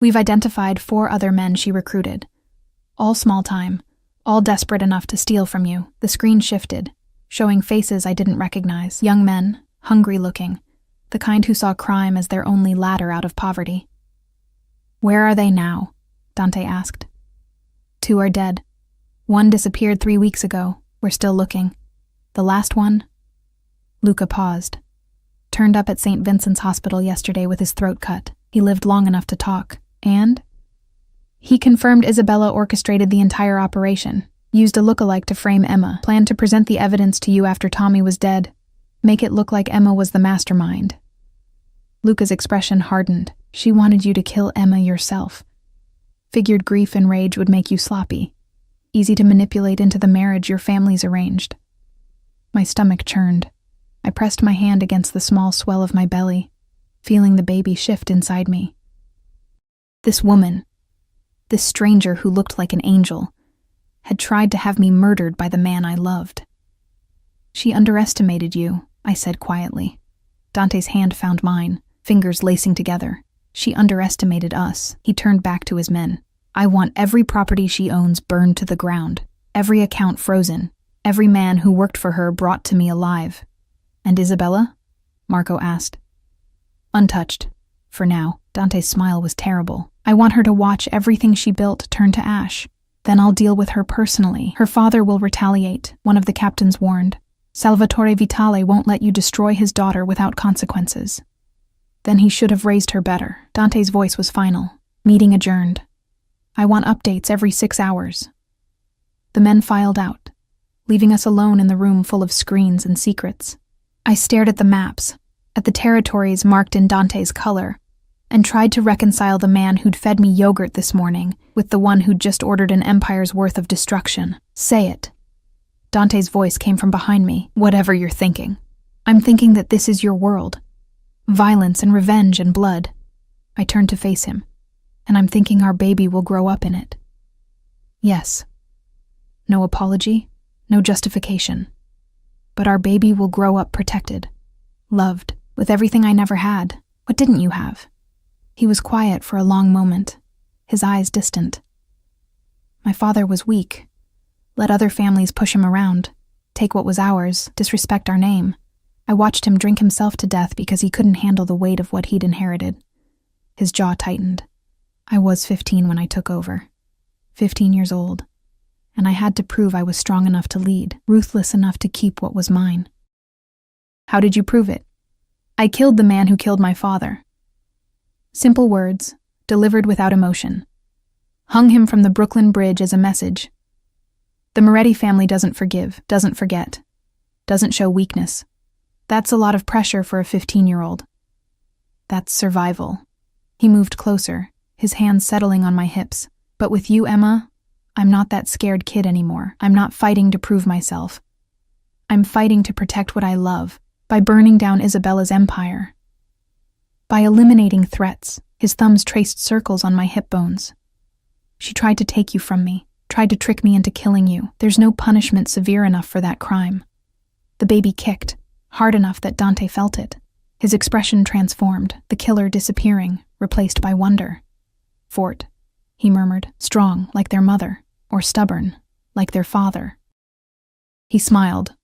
We've identified 4 other men she recruited. All small time, all desperate enough to steal from you. The screen shifted, showing faces I didn't recognize. Young men, hungry looking, the kind who saw crime as their only ladder out of poverty. Where are they now? Dante asked. 2 are dead. 1 disappeared 3 weeks ago. We're still looking. The last one? Luca paused. Turned up at St. Vincent's Hospital yesterday with his throat cut. He lived long enough to talk. And? He confirmed Isabella orchestrated the entire operation, used a lookalike to frame Emma, planned to present the evidence to you after Tommy was dead, make it look like Emma was the mastermind. Luca's expression hardened. She wanted you to kill Emma yourself. Figured grief and rage would make you sloppy, easy to manipulate into the marriage your families arranged. My stomach churned. I pressed my hand against the small swell of my belly, feeling the baby shift inside me. This woman, this stranger who looked like an angel, had tried to have me murdered by the man I loved. She underestimated you, I said quietly. Dante's hand found mine, fingers lacing together. She underestimated us. He turned back to his men. I want every property she owns burned to the ground, every account frozen, every man who worked for her brought to me alive. And Isabella? Marco asked. Untouched. For now. Dante's smile was terrible. I want her to watch everything she built turn to ash. Then I'll deal with her personally. Her father will retaliate, one of the captains warned. Salvatore Vitale won't let you destroy his daughter without consequences. Then he should have raised her better. Dante's voice was final. Meeting adjourned. I want updates every 6 hours. The men filed out, leaving us alone in the room full of screens and secrets. I stared at the maps, at the territories marked in Dante's color, and tried to reconcile the man who'd fed me yogurt this morning with the one who'd just ordered an empire's worth of destruction. Say it. Dante's voice came from behind me. Whatever you're thinking. I'm thinking that this is your world. Violence and revenge and blood. I turned to face him, and I'm thinking our baby will grow up in it. Yes. No apology, no justification. But our baby will grow up protected, loved, with everything I never had. What didn't you have? He was quiet for a long moment, his eyes distant. My father was weak. Let other families push him around, take what was ours, disrespect our name. I watched him drink himself to death because he couldn't handle the weight of what he'd inherited. His jaw tightened. I was 15 when I took over. 15 years old. And I had to prove I was strong enough to lead, ruthless enough to keep what was mine. How did you prove it? I killed the man who killed my father. Simple words, delivered without emotion. Hung him from the Brooklyn Bridge as a message. The Moretti family doesn't forgive, doesn't forget, doesn't show weakness. That's a lot of pressure for a 15-year-old. That's survival. He moved closer, his hands settling on my hips. But with you, Emma, I'm not that scared kid anymore. I'm not fighting to prove myself. I'm fighting to protect what I love, by burning down Isabella's empire. By eliminating threats. His thumbs traced circles on my hip bones. She tried to take you from me, tried to trick me into killing you. There's no punishment severe enough for that crime. The baby kicked, hard enough that Dante felt it. His expression transformed, the killer disappearing, replaced by wonder. Fort, he murmured, strong, like their mother, or stubborn, like their father. He smiled.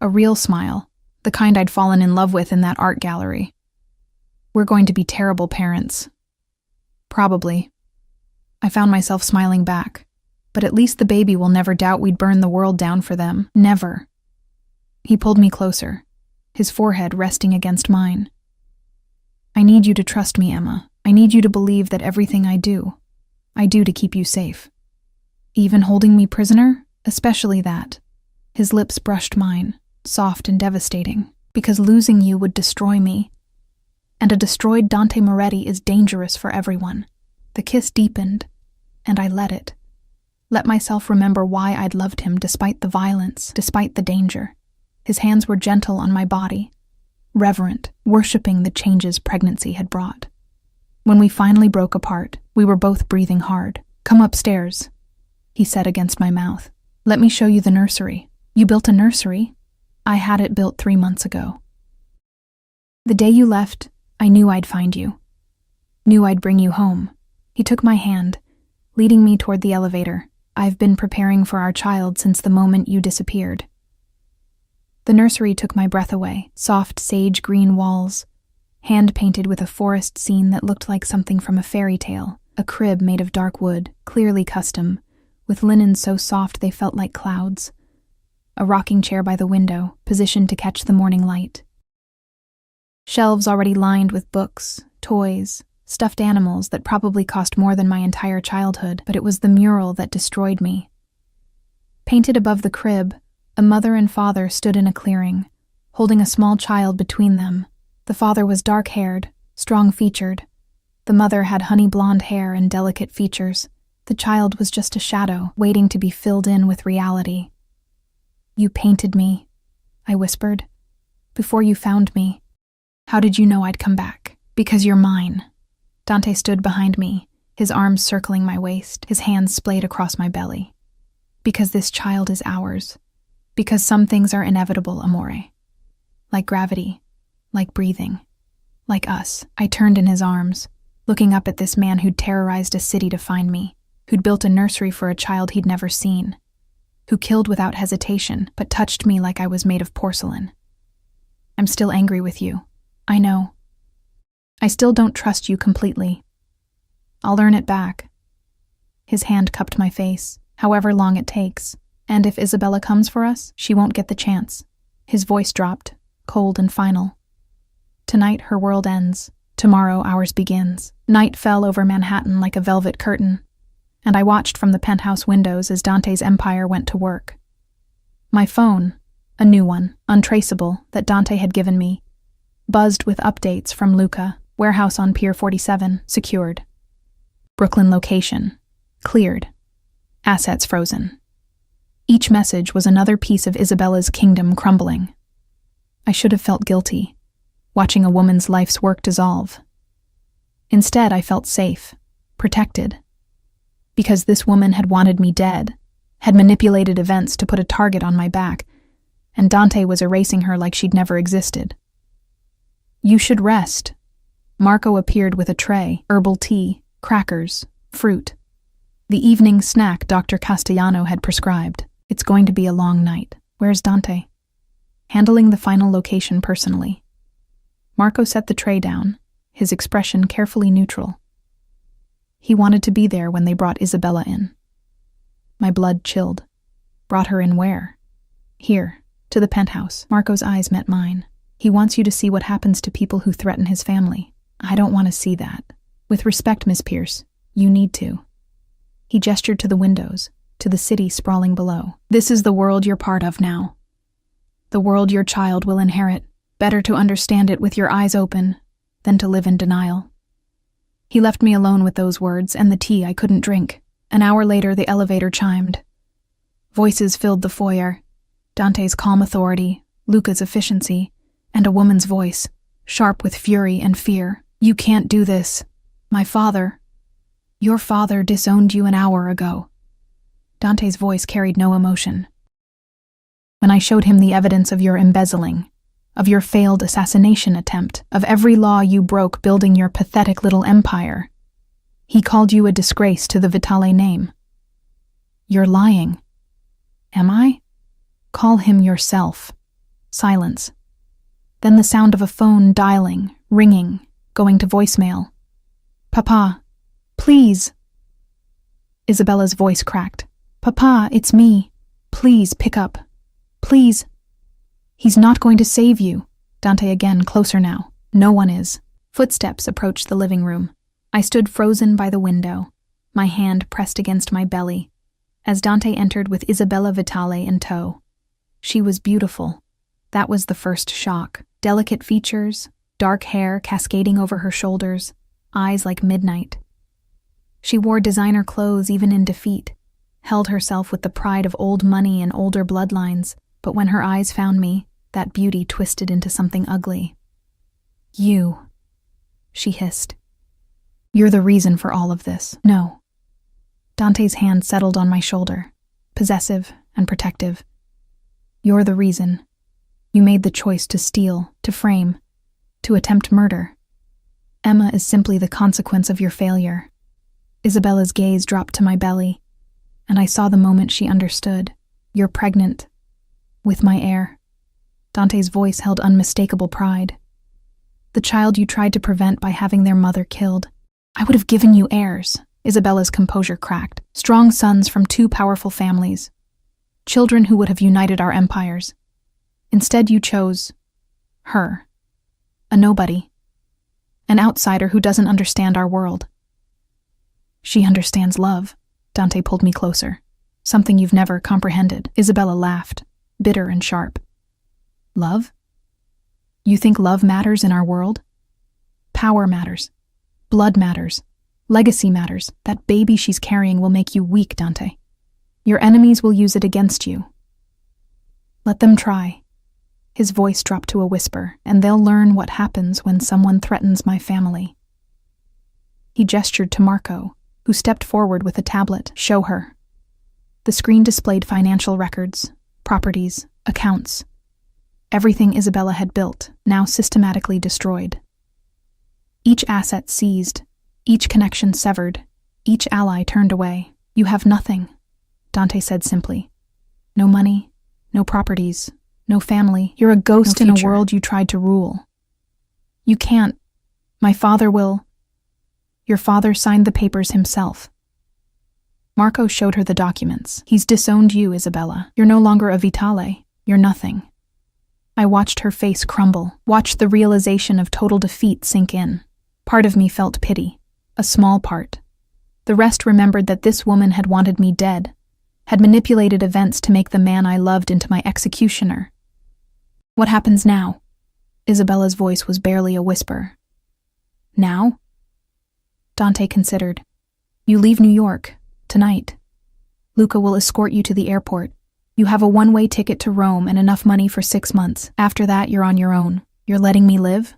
A real smile, the kind I'd fallen in love with in that art gallery. We're going to be terrible parents. Probably. I found myself smiling back. But at least the baby will never doubt we'd burn the world down for them. Never. He pulled me closer, his forehead resting against mine. I need you to trust me, Emma. I need you to believe that everything I do to keep you safe. Even holding me prisoner? Especially that. His lips brushed mine, soft and devastating, because losing you would destroy me. And a destroyed Dante Moretti is dangerous for everyone. The kiss deepened, and I let it. Let myself remember why I'd loved him despite the violence, despite the danger. His hands were gentle on my body, reverent, worshipping the changes pregnancy had brought. When we finally broke apart, we were both breathing hard. Come upstairs, he said against my mouth. Let me show you the nursery. You built a nursery? I had it built 3 months ago. The day you left, I knew I'd find you. Knew I'd bring you home. He took my hand, leading me toward the elevator. I've been preparing for our child since the moment you disappeared. The nursery took my breath away. Soft sage green walls, hand-painted with a forest scene that looked like something from a fairy tale. A crib made of dark wood, clearly custom, with linens so soft they felt like clouds. A rocking chair by the window, positioned to catch the morning light. Shelves already lined with books, toys, stuffed animals that probably cost more than my entire childhood, but it was the mural that destroyed me. Painted above the crib, a mother and father stood in a clearing, holding a small child between them. The father was dark-haired, strong-featured. The mother had honey-blonde hair and delicate features. The child was just a shadow, waiting to be filled in with reality. You painted me, I whispered, before you found me. How did you know I'd come back? Because you're mine. Dante stood behind me, his arms circling my waist, his hands splayed across my belly. Because this child is ours. Because some things are inevitable, amore. Like gravity, like breathing, like us. I turned in his arms, looking up at this man who'd terrorized a city to find me, who'd built a nursery for a child he'd never seen, who killed without hesitation, but touched me like I was made of porcelain. I'm still angry with you. I know. I still don't trust you completely. I'll earn it back. His hand cupped my face, however long it takes, and if Isabella comes for us, she won't get the chance. His voice dropped, cold and final. Tonight her world ends. Tomorrow ours begins. Night fell over Manhattan like a velvet curtain, and I watched from the penthouse windows as Dante's empire went to work. My phone, a new one, untraceable, that Dante had given me, buzzed with updates from Luca, warehouse on Pier 47, secured. Brooklyn location, cleared. Assets frozen. Each message was another piece of Isabella's kingdom crumbling. I should have felt guilty, watching a woman's life's work dissolve. Instead, I felt safe, protected. Because this woman had wanted me dead, had manipulated events to put a target on my back, and Dante was erasing her like she'd never existed. You should rest. Marco appeared with a tray, herbal tea, crackers, fruit. The evening snack Dr. Castellano had prescribed. It's going to be a long night. Where's Dante? Handling the final location personally. Marco set the tray down, his expression carefully neutral. He wanted to be there when they brought Isabella in. My blood chilled. Brought her in where? Here, to the penthouse. Marco's eyes met mine. He wants you to see what happens to people who threaten his family. I don't want to see that. With respect, Miss Pierce, you need to. He gestured to the windows, to the city sprawling below. This is the world you're part of now. The world your child will inherit. Better to understand it with your eyes open than to live in denial. He left me alone with those words and the tea I couldn't drink. An hour later, the elevator chimed. Voices filled the foyer. Dante's calm authority, Luca's efficiency, and a woman's voice, sharp with fury and fear. You can't do this. My father. Your father disowned you an hour ago. Dante's voice carried no emotion. When I showed him the evidence of your embezzling, of your failed assassination attempt, of every law you broke building your pathetic little empire, he called you a disgrace to the Vitale name. You're lying. Am I? Call him yourself. Silence. Then the sound of a phone dialing, ringing, going to voicemail. Papa, please. Isabella's voice cracked. Papa, it's me. Please pick up. Please. He's not going to save you. Dante again, closer now. No one is. Footsteps approached the living room. I stood frozen by the window, my hand pressed against my belly, as Dante entered with Isabella Vitale in tow. She was beautiful. That was the first shock. Delicate features, dark hair cascading over her shoulders, eyes like midnight. She wore designer clothes even in defeat, held herself with the pride of old money and older bloodlines, but when her eyes found me, that beauty twisted into something ugly. You, she hissed. You're the reason for all of this. No. Dante's hand settled on my shoulder, possessive and protective. You're the reason. You made the choice to steal, to frame, to attempt murder. Emma is simply the consequence of your failure. Isabella's gaze dropped to my belly, and I saw the moment she understood. You're pregnant. With my heir. Dante's voice held unmistakable pride. The child you tried to prevent by having their mother killed. I would have given you heirs. Isabella's composure cracked. Strong sons from two powerful families. Children who would have united our empires. Instead you chose her. A nobody. An outsider who doesn't understand our world. She understands love. Dante pulled me closer. Something you've never comprehended. Isabella laughed, bitter and sharp. Love? You think love matters in our world? Power matters. Blood matters. Legacy matters. That baby she's carrying will make you weak, Dante. Your enemies will use it against you. Let them try. His voice dropped to a whisper, and they'll learn what happens when someone threatens my family. He gestured to Marco, who stepped forward with a tablet. Show her. The screen displayed financial records, properties, accounts. Everything Isabella had built, now systematically destroyed. Each asset seized, each connection severed, each ally turned away. "You have nothing," Dante said simply. "No money, no properties, no family. You're a ghost in a world you tried to rule. You can't. My father will." "Your father signed the papers himself." Marco showed her the documents. "He's disowned you, Isabella. You're no longer a Vitale. You're nothing." I watched her face crumble, watched the realization of total defeat sink in. Part of me felt pity, a small part. The rest remembered that this woman had wanted me dead, had manipulated events to make the man I loved into my executioner. "What happens now?" Isabella's voice was barely a whisper. "Now?" Dante considered. "You leave New York, tonight. Luca will escort you to the airport. You have a one-way ticket to Rome and enough money for 6 months. After that, you're on your own. You're letting me live?"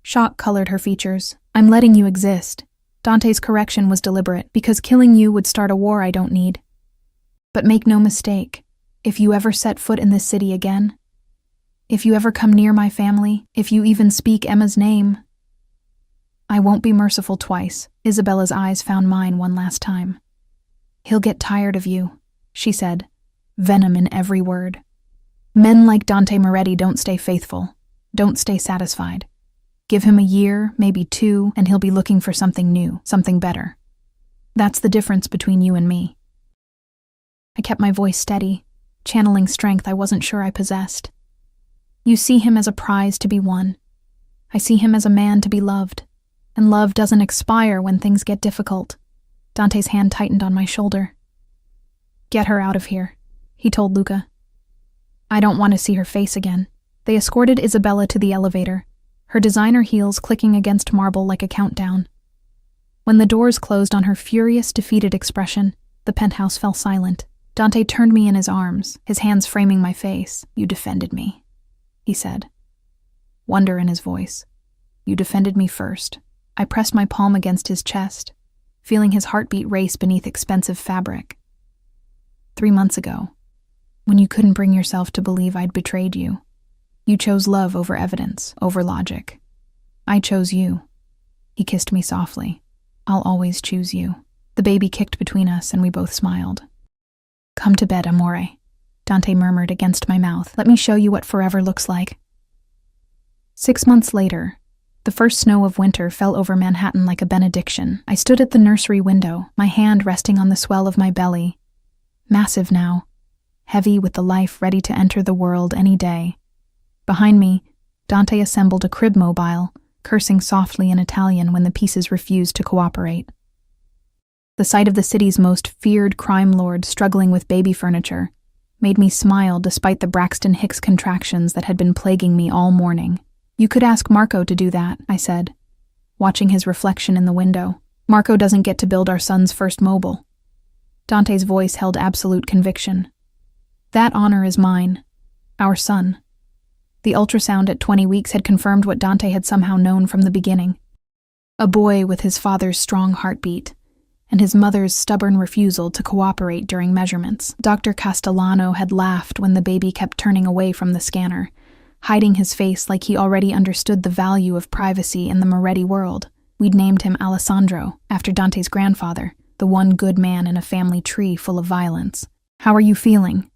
Shock colored her features. "I'm letting you exist." Dante's correction was deliberate, because killing you would start a war I don't need. "But make no mistake, if you ever set foot in this city again, if you ever come near my family, if you even speak Emma's name, I won't be merciful twice." Isabella's eyes found mine one last time. "He'll get tired of you," she said, venom in every word. "Men like Dante Moretti don't stay faithful, don't stay satisfied. Give him a year, maybe 2, and he'll be looking for something new, something better. That's the difference between you and me." I kept my voice steady, channeling strength I wasn't sure I possessed. "You see him as a prize to be won. I see him as a man to be loved. And love doesn't expire when things get difficult." Dante's hand tightened on my shoulder. "Get her out of here," he told Luca. "I don't want to see her face again." They escorted Isabella to the elevator, her designer heels clicking against marble like a countdown. When the doors closed on her furious, defeated expression, the penthouse fell silent. Dante turned me in his arms, his hands framing my face. "You defended me," he said. Wonder in his voice. "You defended me first." I pressed my palm against his chest, feeling his heartbeat race beneath expensive fabric. 3 months ago, when you couldn't bring yourself to believe I'd betrayed you, you chose love over evidence, over logic. I chose you. He kissed me softly. "I'll always choose you." The baby kicked between us and we both smiled. "Come to bed, amore," Dante murmured against my mouth. "Let me show you what forever looks like." 6 months later, the first snow of winter fell over Manhattan like a benediction. I stood at the nursery window, my hand resting on the swell of my belly. Massive now, heavy with the life ready to enter the world any day. Behind me, Dante assembled a crib mobile, cursing softly in Italian when the pieces refused to cooperate. The sight of the city's most feared crime lord struggling with baby furniture made me smile despite the Braxton Hicks contractions that had been plaguing me all morning. "You could ask Marco to do that," I said, watching his reflection in the window. "Marco doesn't get to build our son's first mobile." Dante's voice held absolute conviction. "That honor is mine, our son." The ultrasound at 20 weeks had confirmed what Dante had somehow known from the beginning. A boy with his father's strong heartbeat, and his mother's stubborn refusal to cooperate during measurements. Dr. Castellano had laughed when the baby kept turning away from the scanner, hiding his face like he already understood the value of privacy in the Moretti world. We'd named him Alessandro, after Dante's grandfather, the one good man in a family tree full of violence. "How are you feeling?"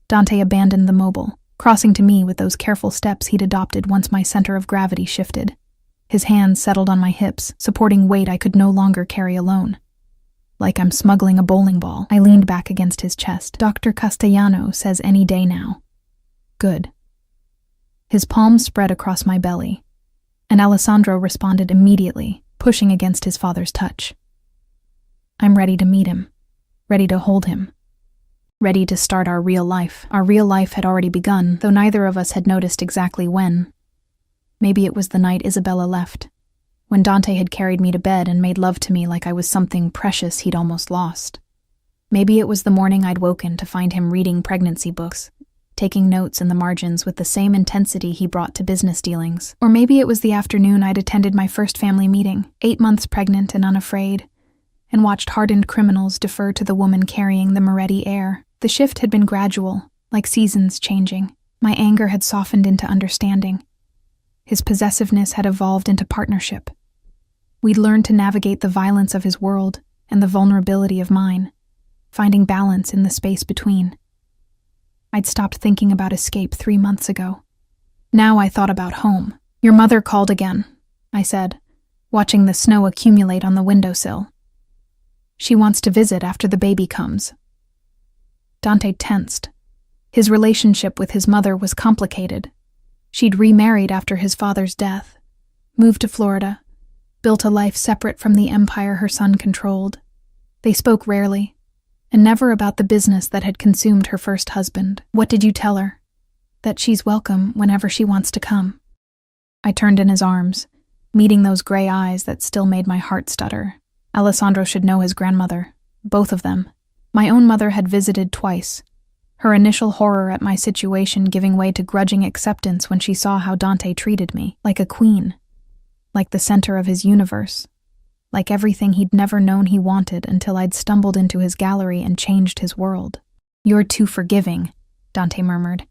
Dante abandoned the mobile, crossing to me with those careful steps he'd adopted once my center of gravity shifted. His hands settled on my hips, supporting weight I could no longer carry alone. Like I'm smuggling a bowling ball, I leaned back against his chest. "Dr. Castellano says any day now." "Good." His palms spread across my belly, and Alessandro responded immediately, pushing against his father's touch. "I'm ready to meet him, ready to hold him, ready to start our real life." Our real life had already begun, though neither of us had noticed exactly when. Maybe it was the night Isabella left, when Dante had carried me to bed and made love to me like I was something precious he'd almost lost. Maybe it was the morning I'd woken to find him reading pregnancy books, taking notes in the margins with the same intensity he brought to business dealings. Or maybe it was the afternoon I'd attended my first family meeting, 8 months pregnant and unafraid, and watched hardened criminals defer to the woman carrying the Moretti air. The shift had been gradual, like seasons changing. My anger had softened into understanding. His possessiveness had evolved into partnership. We'd learned to navigate the violence of his world and the vulnerability of mine, finding balance in the space between. I'd stopped thinking about escape 3 months ago. Now I thought about home. "Your mother called again," I said, watching the snow accumulate on the windowsill. "She wants to visit after the baby comes." Dante tensed. His relationship with his mother was complicated. She'd remarried after his father's death, moved to Florida, built a life separate from the empire her son controlled. They spoke rarely, and never about the business that had consumed her first husband. "What did you tell her?" "That she's welcome whenever she wants to come." I turned in his arms, meeting those gray eyes that still made my heart stutter. Alessandro should know his grandmother, both of them. My own mother had visited twice, her initial horror at my situation giving way to grudging acceptance when she saw how Dante treated me, like a queen, like the center of his universe, like everything he'd never known he wanted until I'd stumbled into his gallery and changed his world. "You're too forgiving," Dante murmured,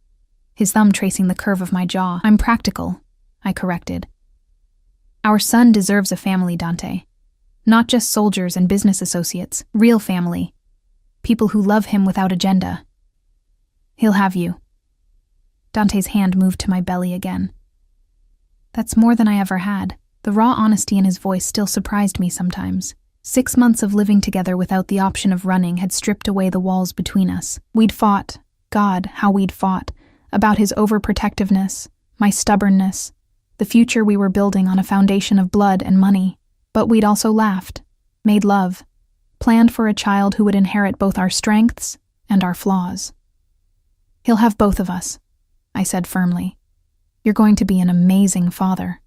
his thumb tracing the curve of my jaw. "I'm practical," I corrected. "Our son deserves a family, Dante. Not just soldiers and business associates, real family. People who love him without agenda. He'll have you." Dante's hand moved to my belly again. That's more than I ever had. The raw honesty in his voice still surprised me sometimes. 6 months of living together without the option of running had stripped away the walls between us. We'd fought, God, how we'd fought, about his overprotectiveness, my stubbornness, the future we were building on a foundation of blood and money. But we'd also laughed, made love, planned for a child who would inherit both our strengths and our flaws. "He'll have both of us," I said firmly. "You're going to be an amazing father."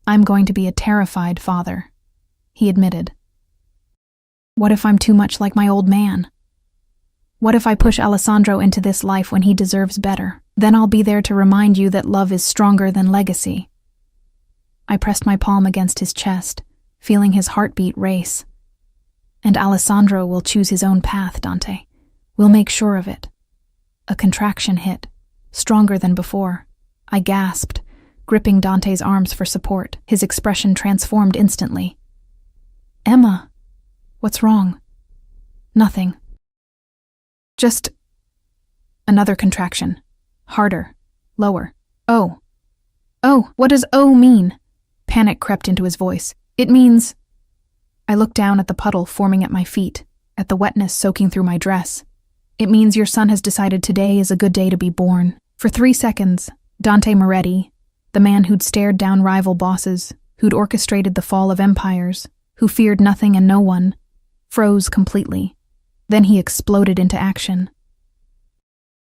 "I'm going to be a terrified father," he admitted. "What if I'm too much like my old man? What if I push Alessandro into this life when he deserves better? Then I'll be there to remind you that love is stronger than legacy." I pressed my palm against his chest, feeling his heartbeat race. "And Alessandro will choose his own path, Dante. We'll make sure of it." A contraction hit, stronger than before. I gasped, gripping Dante's arms for support. His expression transformed instantly. "Emma, what's wrong?" "Nothing. Just..." Another contraction. Harder. Lower. "Oh. Oh, what does oh mean?" Panic crept into his voice. "It means..." I looked down at the puddle forming at my feet, at the wetness soaking through my dress. "It means your son has decided today is a good day to be born." For 3 seconds, Dante Moretti, the man who'd stared down rival bosses, who'd orchestrated the fall of empires, who feared nothing and no one, froze completely. Then he exploded into action.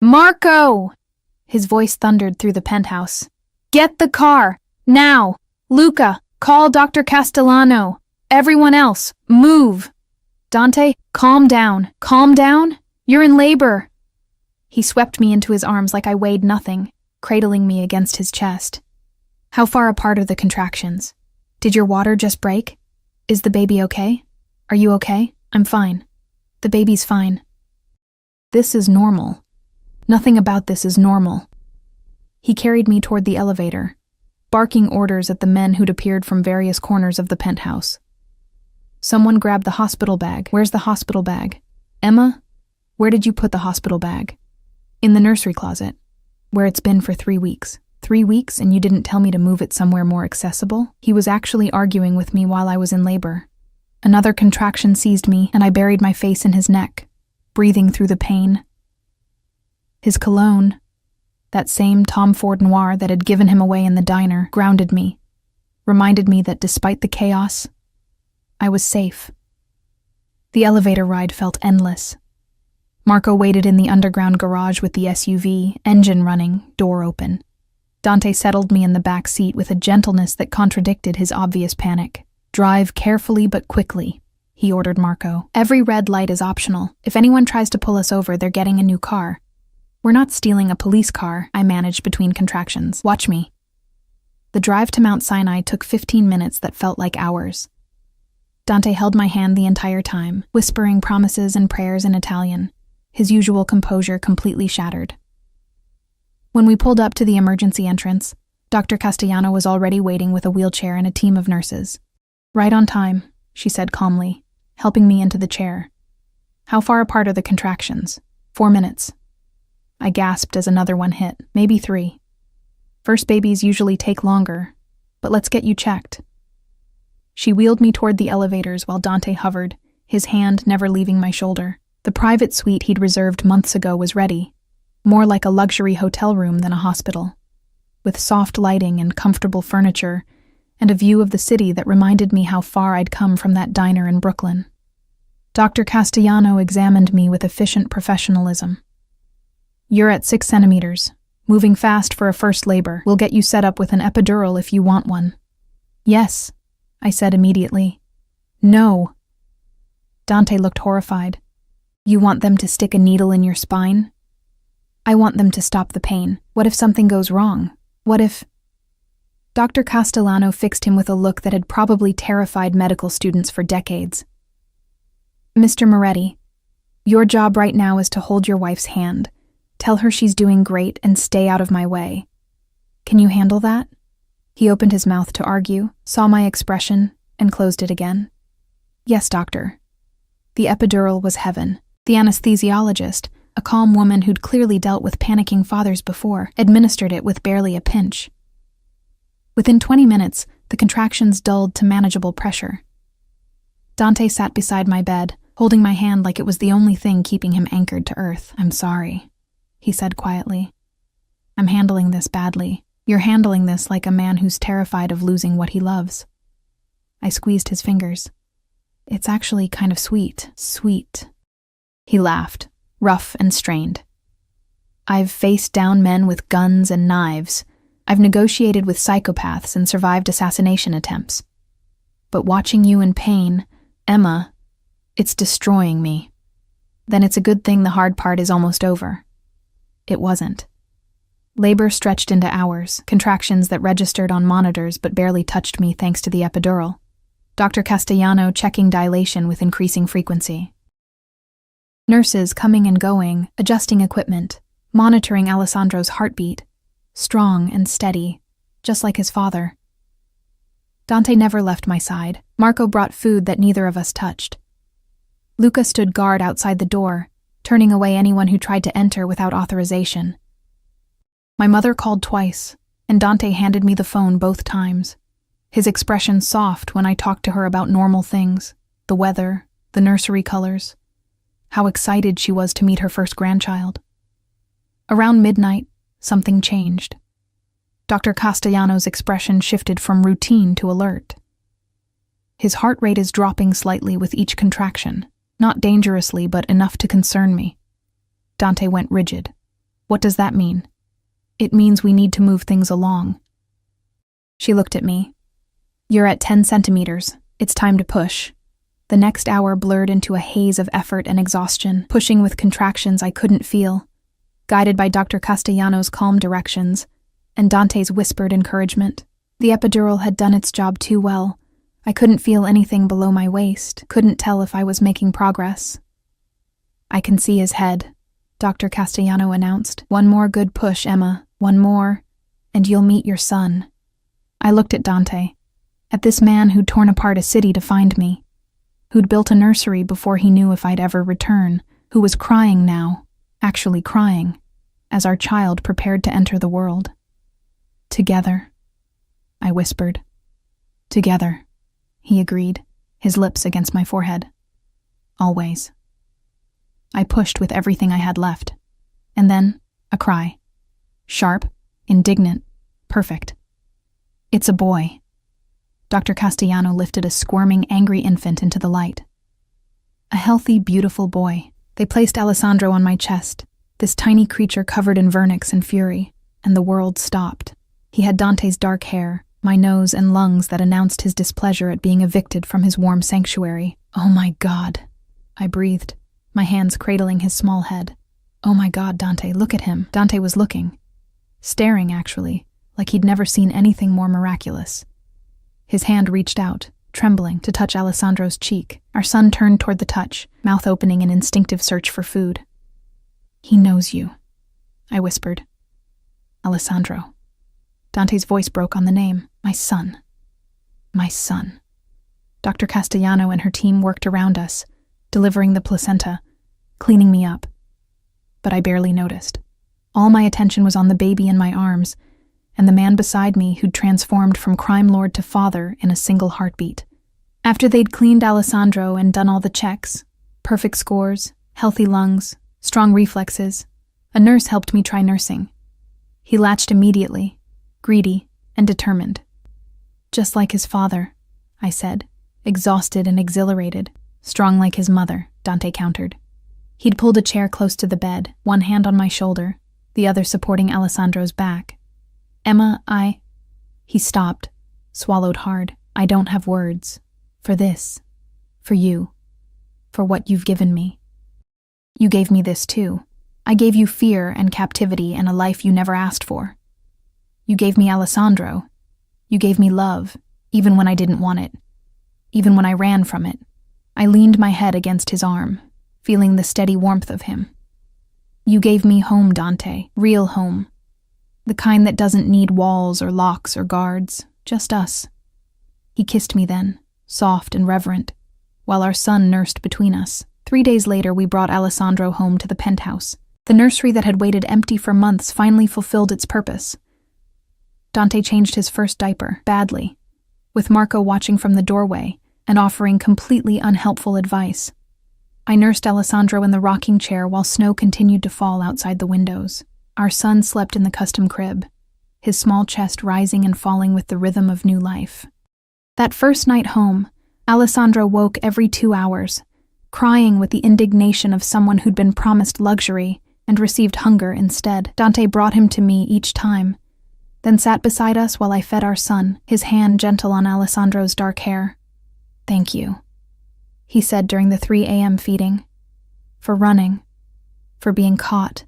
"Marco!" His voice thundered through the penthouse. "Get the car! Now! Luca, call Dr. Castellano! Everyone else, move! Dante, calm down! Calm down! You're in labor!" He swept me into his arms like I weighed nothing, cradling me against his chest. "How far apart are the contractions? Did your water just break? Is the baby okay? Are you okay?" "I'm fine. The baby's fine." "This is normal. Nothing about this is normal." He carried me toward the elevator, barking orders at the men who'd appeared from various corners of the penthouse. Someone grabbed the hospital bag. "Where's the hospital bag? Emma, where did you put the hospital bag?" "In the nursery closet, where it's been for 3 weeks. 3 weeks, and you didn't tell me to move it somewhere more accessible?" He was actually arguing with me while I was in labor. Another contraction seized me, and I buried my face in his neck, breathing through the pain. His cologne, that same Tom Ford Noir that had given him away in the diner, grounded me, reminded me that despite the chaos, I was safe. The elevator ride felt endless. Marco waited in the underground garage with the SUV, engine running, door open. Dante settled me in the back seat with a gentleness that contradicted his obvious panic. "Drive carefully but quickly," he ordered Marco. "Every red light is optional. If anyone tries to pull us over, they're getting a new car." "We're not stealing a police car," I managed between contractions. "Watch me." The drive to Mount Sinai took 15 minutes that felt like hours. Dante held my hand the entire time, whispering promises and prayers in Italian, his usual composure completely shattered. When we pulled up to the emergency entrance, Dr. Castellano was already waiting with a wheelchair and a team of nurses. "Right on time," she said calmly, helping me into the chair. "How far apart are the contractions?" 4 minutes. I gasped as another one hit, maybe 3. First babies usually take longer, but let's get you checked. She wheeled me toward the elevators while Dante hovered, his hand never leaving my shoulder. The private suite he'd reserved months ago was ready, more like a luxury hotel room than a hospital, with soft lighting and comfortable furniture, and a view of the city that reminded me how far I'd come from that diner in Brooklyn. Dr. Castellano examined me with efficient professionalism. "You're at 6 centimeters. Moving fast for a first labor. We'll get you set up with an epidural if you want one." "Yes," I said immediately. "No." Dante looked horrified. "You want them to stick a needle in your spine?" "I want them to stop the pain. What if something goes wrong? What if—" Dr. Castellano fixed him with a look that had probably terrified medical students for decades. "Mr. Moretti, your job right now is to hold your wife's hand. Tell her she's doing great and stay out of my way. Can you handle that?" He opened his mouth to argue, saw my expression, and closed it again. "Yes, doctor." The epidural was heaven. The anesthesiologist, a calm woman who'd clearly dealt with panicking fathers before, administered it with barely a pinch. Within 20 minutes, the contractions dulled to manageable pressure. Dante sat beside my bed, holding my hand like it was the only thing keeping him anchored to earth. "I'm sorry," he said quietly. "I'm handling this badly. You're handling this like a man who's terrified of losing what he loves." I squeezed his fingers. "It's actually kind of sweet." "Sweet." He laughed, rough and strained. "I've faced down men with guns and knives. I've negotiated with psychopaths and survived assassination attempts. But watching you in pain, Emma, it's destroying me. Then it's a good thing the hard part is almost over." It wasn't. Labor stretched into hours, contractions that registered on monitors but barely touched me thanks to the epidural. Dr. Castellano checking dilation with increasing frequency. Nurses coming and going, adjusting equipment, monitoring Alessandro's heartbeat, strong and steady, just like his father. Dante never left my side. Marco brought food that neither of us touched. Luca stood guard outside the door, turning away anyone who tried to enter without authorization. My mother called twice, and Dante handed me the phone both times, his expression soft when I talked to her about normal things, the weather, the nursery colors, how excited she was to meet her first grandchild. Around midnight, something changed. Dr. Castellano's expression shifted from routine to alert. His heart rate is dropping slightly with each contraction, not dangerously, but enough to concern me. Dante went rigid. "What does that mean?" "It means we need to move things along." She looked at me. "You're at 10 centimeters. It's time to push." The next hour blurred into a haze of effort and exhaustion, pushing with contractions I couldn't feel, guided by Dr. Castellano's calm directions and Dante's whispered encouragement. The epidural had done its job too well. I couldn't feel anything below my waist, couldn't tell if I was making progress. "I can see his head," Dr. Castellano announced. "One more good push, Emma. One more, and you'll meet your son." I looked at Dante, at this man who'd torn apart a city to find me, who'd built a nursery before he knew if I'd ever return, who was crying now, actually crying, as our child prepared to enter the world. "Together," I whispered. "Together," he agreed, his lips against my forehead. "Always." I pushed with everything I had left. And then, a cry. Sharp, indignant, perfect. "It's a boy." Dr. Castellano lifted a squirming, angry infant into the light. A healthy, beautiful boy. They placed Alessandro on my chest, this tiny creature covered in vernix and fury, and the world stopped. He had Dante's dark hair, my nose and lungs that announced his displeasure at being evicted from his warm sanctuary. "Oh my God," I breathed, my hands cradling his small head. "Oh my God, Dante, look at him." Dante was looking. Staring, actually, like he'd never seen anything more miraculous. His hand reached out, trembling, to touch Alessandro's cheek. Our son turned toward the touch, mouth opening in instinctive search for food. "He knows you," I whispered. "Alessandro." Dante's voice broke on the name. "My son. My son." Dr. Castellano and her team worked around us, delivering the placenta, cleaning me up. But I barely noticed. All my attention was on the baby in my arms, and the man beside me who'd transformed from crime lord to father in a single heartbeat. After they'd cleaned Alessandro and done all the checks, perfect scores, healthy lungs, strong reflexes, a nurse helped me try nursing. He latched immediately, greedy and determined. "Just like his father," I said, exhausted and exhilarated. "Strong like his mother," Dante countered. He'd pulled a chair close to the bed, one hand on my shoulder, the other supporting Alessandro's back. "Emma, He stopped, swallowed hard. "I don't have words. For this. For you. For what you've given me. You gave me this too. I gave you fear and captivity and a life you never asked for. You gave me Alessandro. You gave me love, even when I didn't want it. Even when I ran from it." I leaned my head against his arm, feeling the steady warmth of him. "You gave me home, Dante. Real home. The kind that doesn't need walls or locks or guards. Just us." He kissed me then, soft and reverent, while our son nursed between us. 3 days later, we brought Alessandro home to the penthouse. The nursery that had waited empty for months finally fulfilled its purpose. Dante changed his first diaper, badly, with Marco watching from the doorway and offering completely unhelpful advice. I nursed Alessandro in the rocking chair while snow continued to fall outside the windows. Our son slept in the custom crib, his small chest rising and falling with the rhythm of new life. That first night home, Alessandro woke every 2 hours, crying with the indignation of someone who'd been promised luxury and received hunger instead. Dante brought him to me each time, then sat beside us while I fed our son, his hand gentle on Alessandro's dark hair. "Thank you," he said during the 3 a.m. feeding. "For running, for being caught,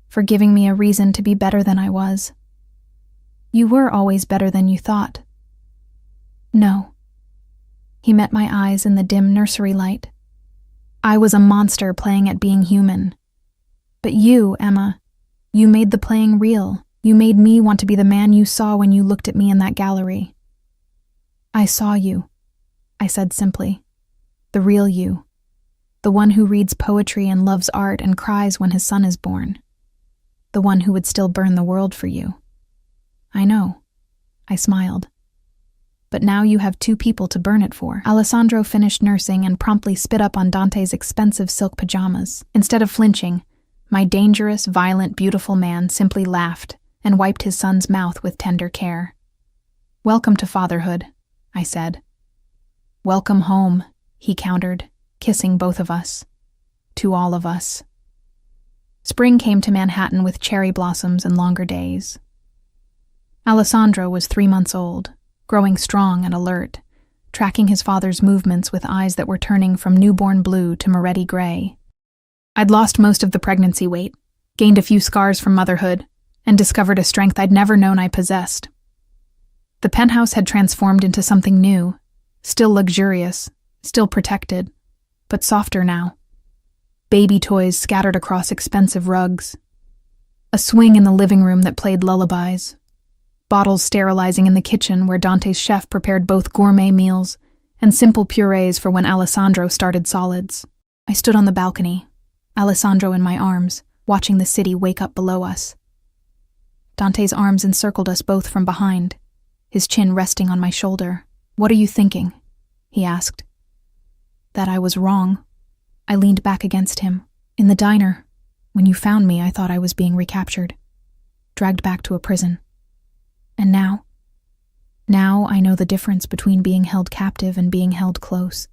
for giving me a reason to be better than I was. You were always better than you thought." "No." He met my eyes in the dim nursery light. "I was a monster playing at being human. But you, Emma, you made the playing real. You made me want to be the man you saw when you looked at me in that gallery." "I saw you," I said simply. "The real you. The one who reads poetry and loves art and cries when his son is born. The one who would still burn the world for you." "I know," I smiled. "But now you have 2 people to burn it for." Alessandro finished nursing and promptly spit up on Dante's expensive silk pajamas. Instead of flinching, my dangerous, violent, beautiful man simply laughed and wiped his son's mouth with tender care. "Welcome to fatherhood," I said. "Welcome home," he countered, kissing both of us. "To all of us." Spring came to Manhattan with cherry blossoms and longer days. Alessandro was 3 months old, growing strong and alert, tracking his father's movements with eyes that were turning from newborn blue to Moretti gray. I'd lost most of the pregnancy weight, gained a few scars from motherhood, and discovered a strength I'd never known I possessed. The penthouse had transformed into something new, still luxurious, still protected, but softer now. Baby toys scattered across expensive rugs. A swing in the living room that played lullabies. Bottles sterilizing in the kitchen where Dante's chef prepared both gourmet meals and simple purees for when Alessandro started solids. I stood on the balcony, Alessandro in my arms, watching the city wake up below us. Dante's arms encircled us both from behind, his chin resting on my shoulder. "What are you thinking?" he asked. "That I was wrong." I leaned back against him. "In the diner, when you found me, I thought I was being recaptured, dragged back to a prison. And now? Now I know the difference between being held captive and being held close."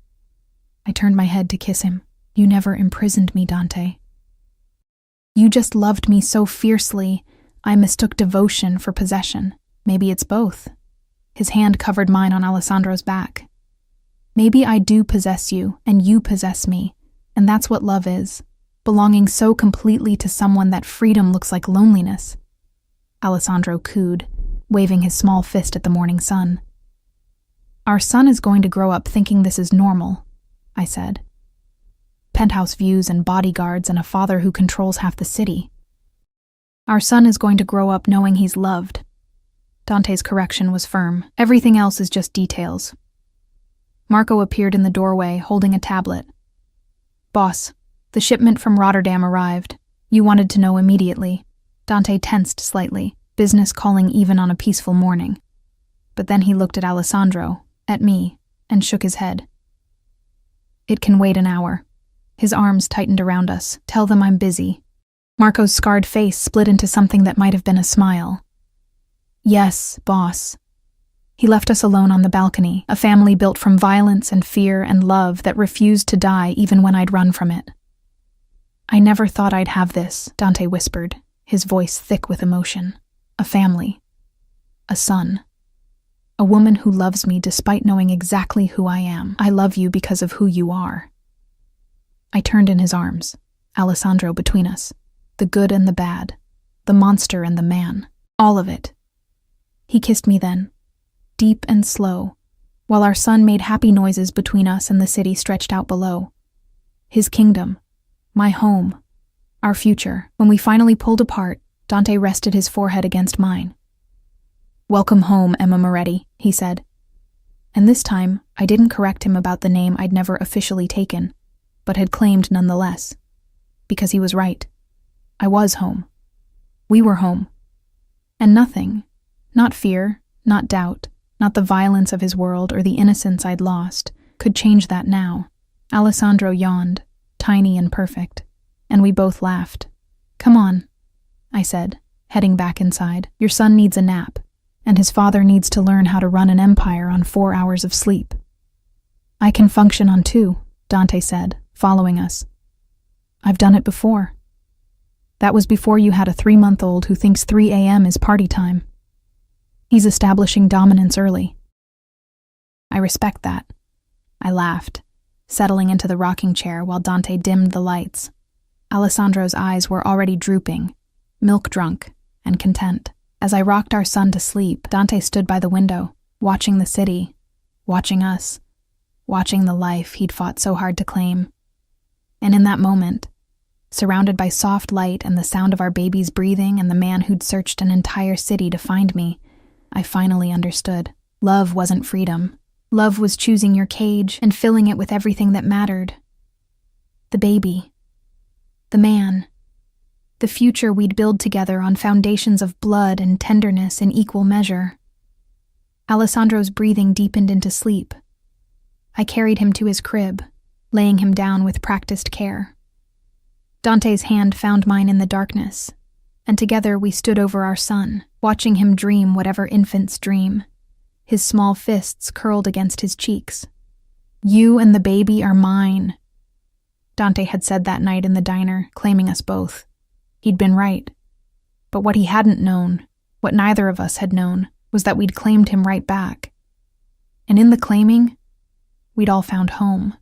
I turned my head to kiss him. "You never imprisoned me, Dante. You just loved me so fiercely, I mistook devotion for possession. Maybe it's both." His hand covered mine on Alessandro's back. "Maybe I do possess you, and you possess me, and that's what love is, belonging so completely to someone that freedom looks like loneliness." Alessandro cooed, waving his small fist at the morning sun. Our son is going to grow up thinking this is normal, I said. Penthouse views and bodyguards and a father who controls half the city. Our son is going to grow up knowing he's loved. Dante's correction was firm. Everything else is just details. Marco appeared in the doorway, holding a tablet. Boss, the shipment from Rotterdam arrived. You wanted to know immediately. Dante tensed slightly, business calling even on a peaceful morning. But then he looked at Alessandro, at me, and shook his head. It can wait an hour. His arms tightened around us. Tell them I'm busy. Marco's scarred face split into something that might have been a smile. Yes, boss. He left us alone on the balcony, a family built from violence and fear and love that refused to die even when I'd run from it. I never thought I'd have this, Dante whispered, his voice thick with emotion. A family. A son. A woman who loves me despite knowing exactly who I am. I love you because of who you are. I turned in his arms, Alessandro between us. The good and the bad. The monster and the man. All of it. He kissed me then, deep and slow, while our son made happy noises between us and the city stretched out below. His kingdom, my home, our future. When we finally pulled apart, Dante rested his forehead against mine. Welcome home, Emma Moretti, he said. And this time, I didn't correct him about the name I'd never officially taken, but had claimed nonetheless. Because he was right. I was home. We were home. And nothing, not fear, not doubt, not the violence of his world or the innocence I'd lost, could change that now. Alessandro yawned, tiny and perfect, and we both laughed. Come on, I said, heading back inside. Your son needs a nap, and his father needs to learn how to run an empire on 4 hours of sleep. I can function on 2, Dante said, following us. I've done it before. That was before you had a 3-month-old who thinks 3 a.m. is party time. He's establishing dominance early. I respect that. I laughed, settling into the rocking chair while Dante dimmed the lights. Alessandro's eyes were already drooping, milk-drunk, and content. As I rocked our son to sleep, Dante stood by the window, watching the city, watching us, watching the life he'd fought so hard to claim. And in that moment, surrounded by soft light and the sound of our baby's breathing and the man who'd searched an entire city to find me, I finally understood. Love wasn't freedom. Love was choosing your cage and filling it with everything that mattered. The baby. The man. The future we'd build together on foundations of blood and tenderness in equal measure. Alessandro's breathing deepened into sleep. I carried him to his crib, laying him down with practiced care. Dante's hand found mine in the darkness, and together we stood over our son, watching him dream whatever infants dream, his small fists curled against his cheeks. You and the baby are mine, Dante had said that night in the diner, claiming us both. He'd been right. But what he hadn't known, what neither of us had known, was that we'd claimed him right back. And in the claiming, we'd all found home.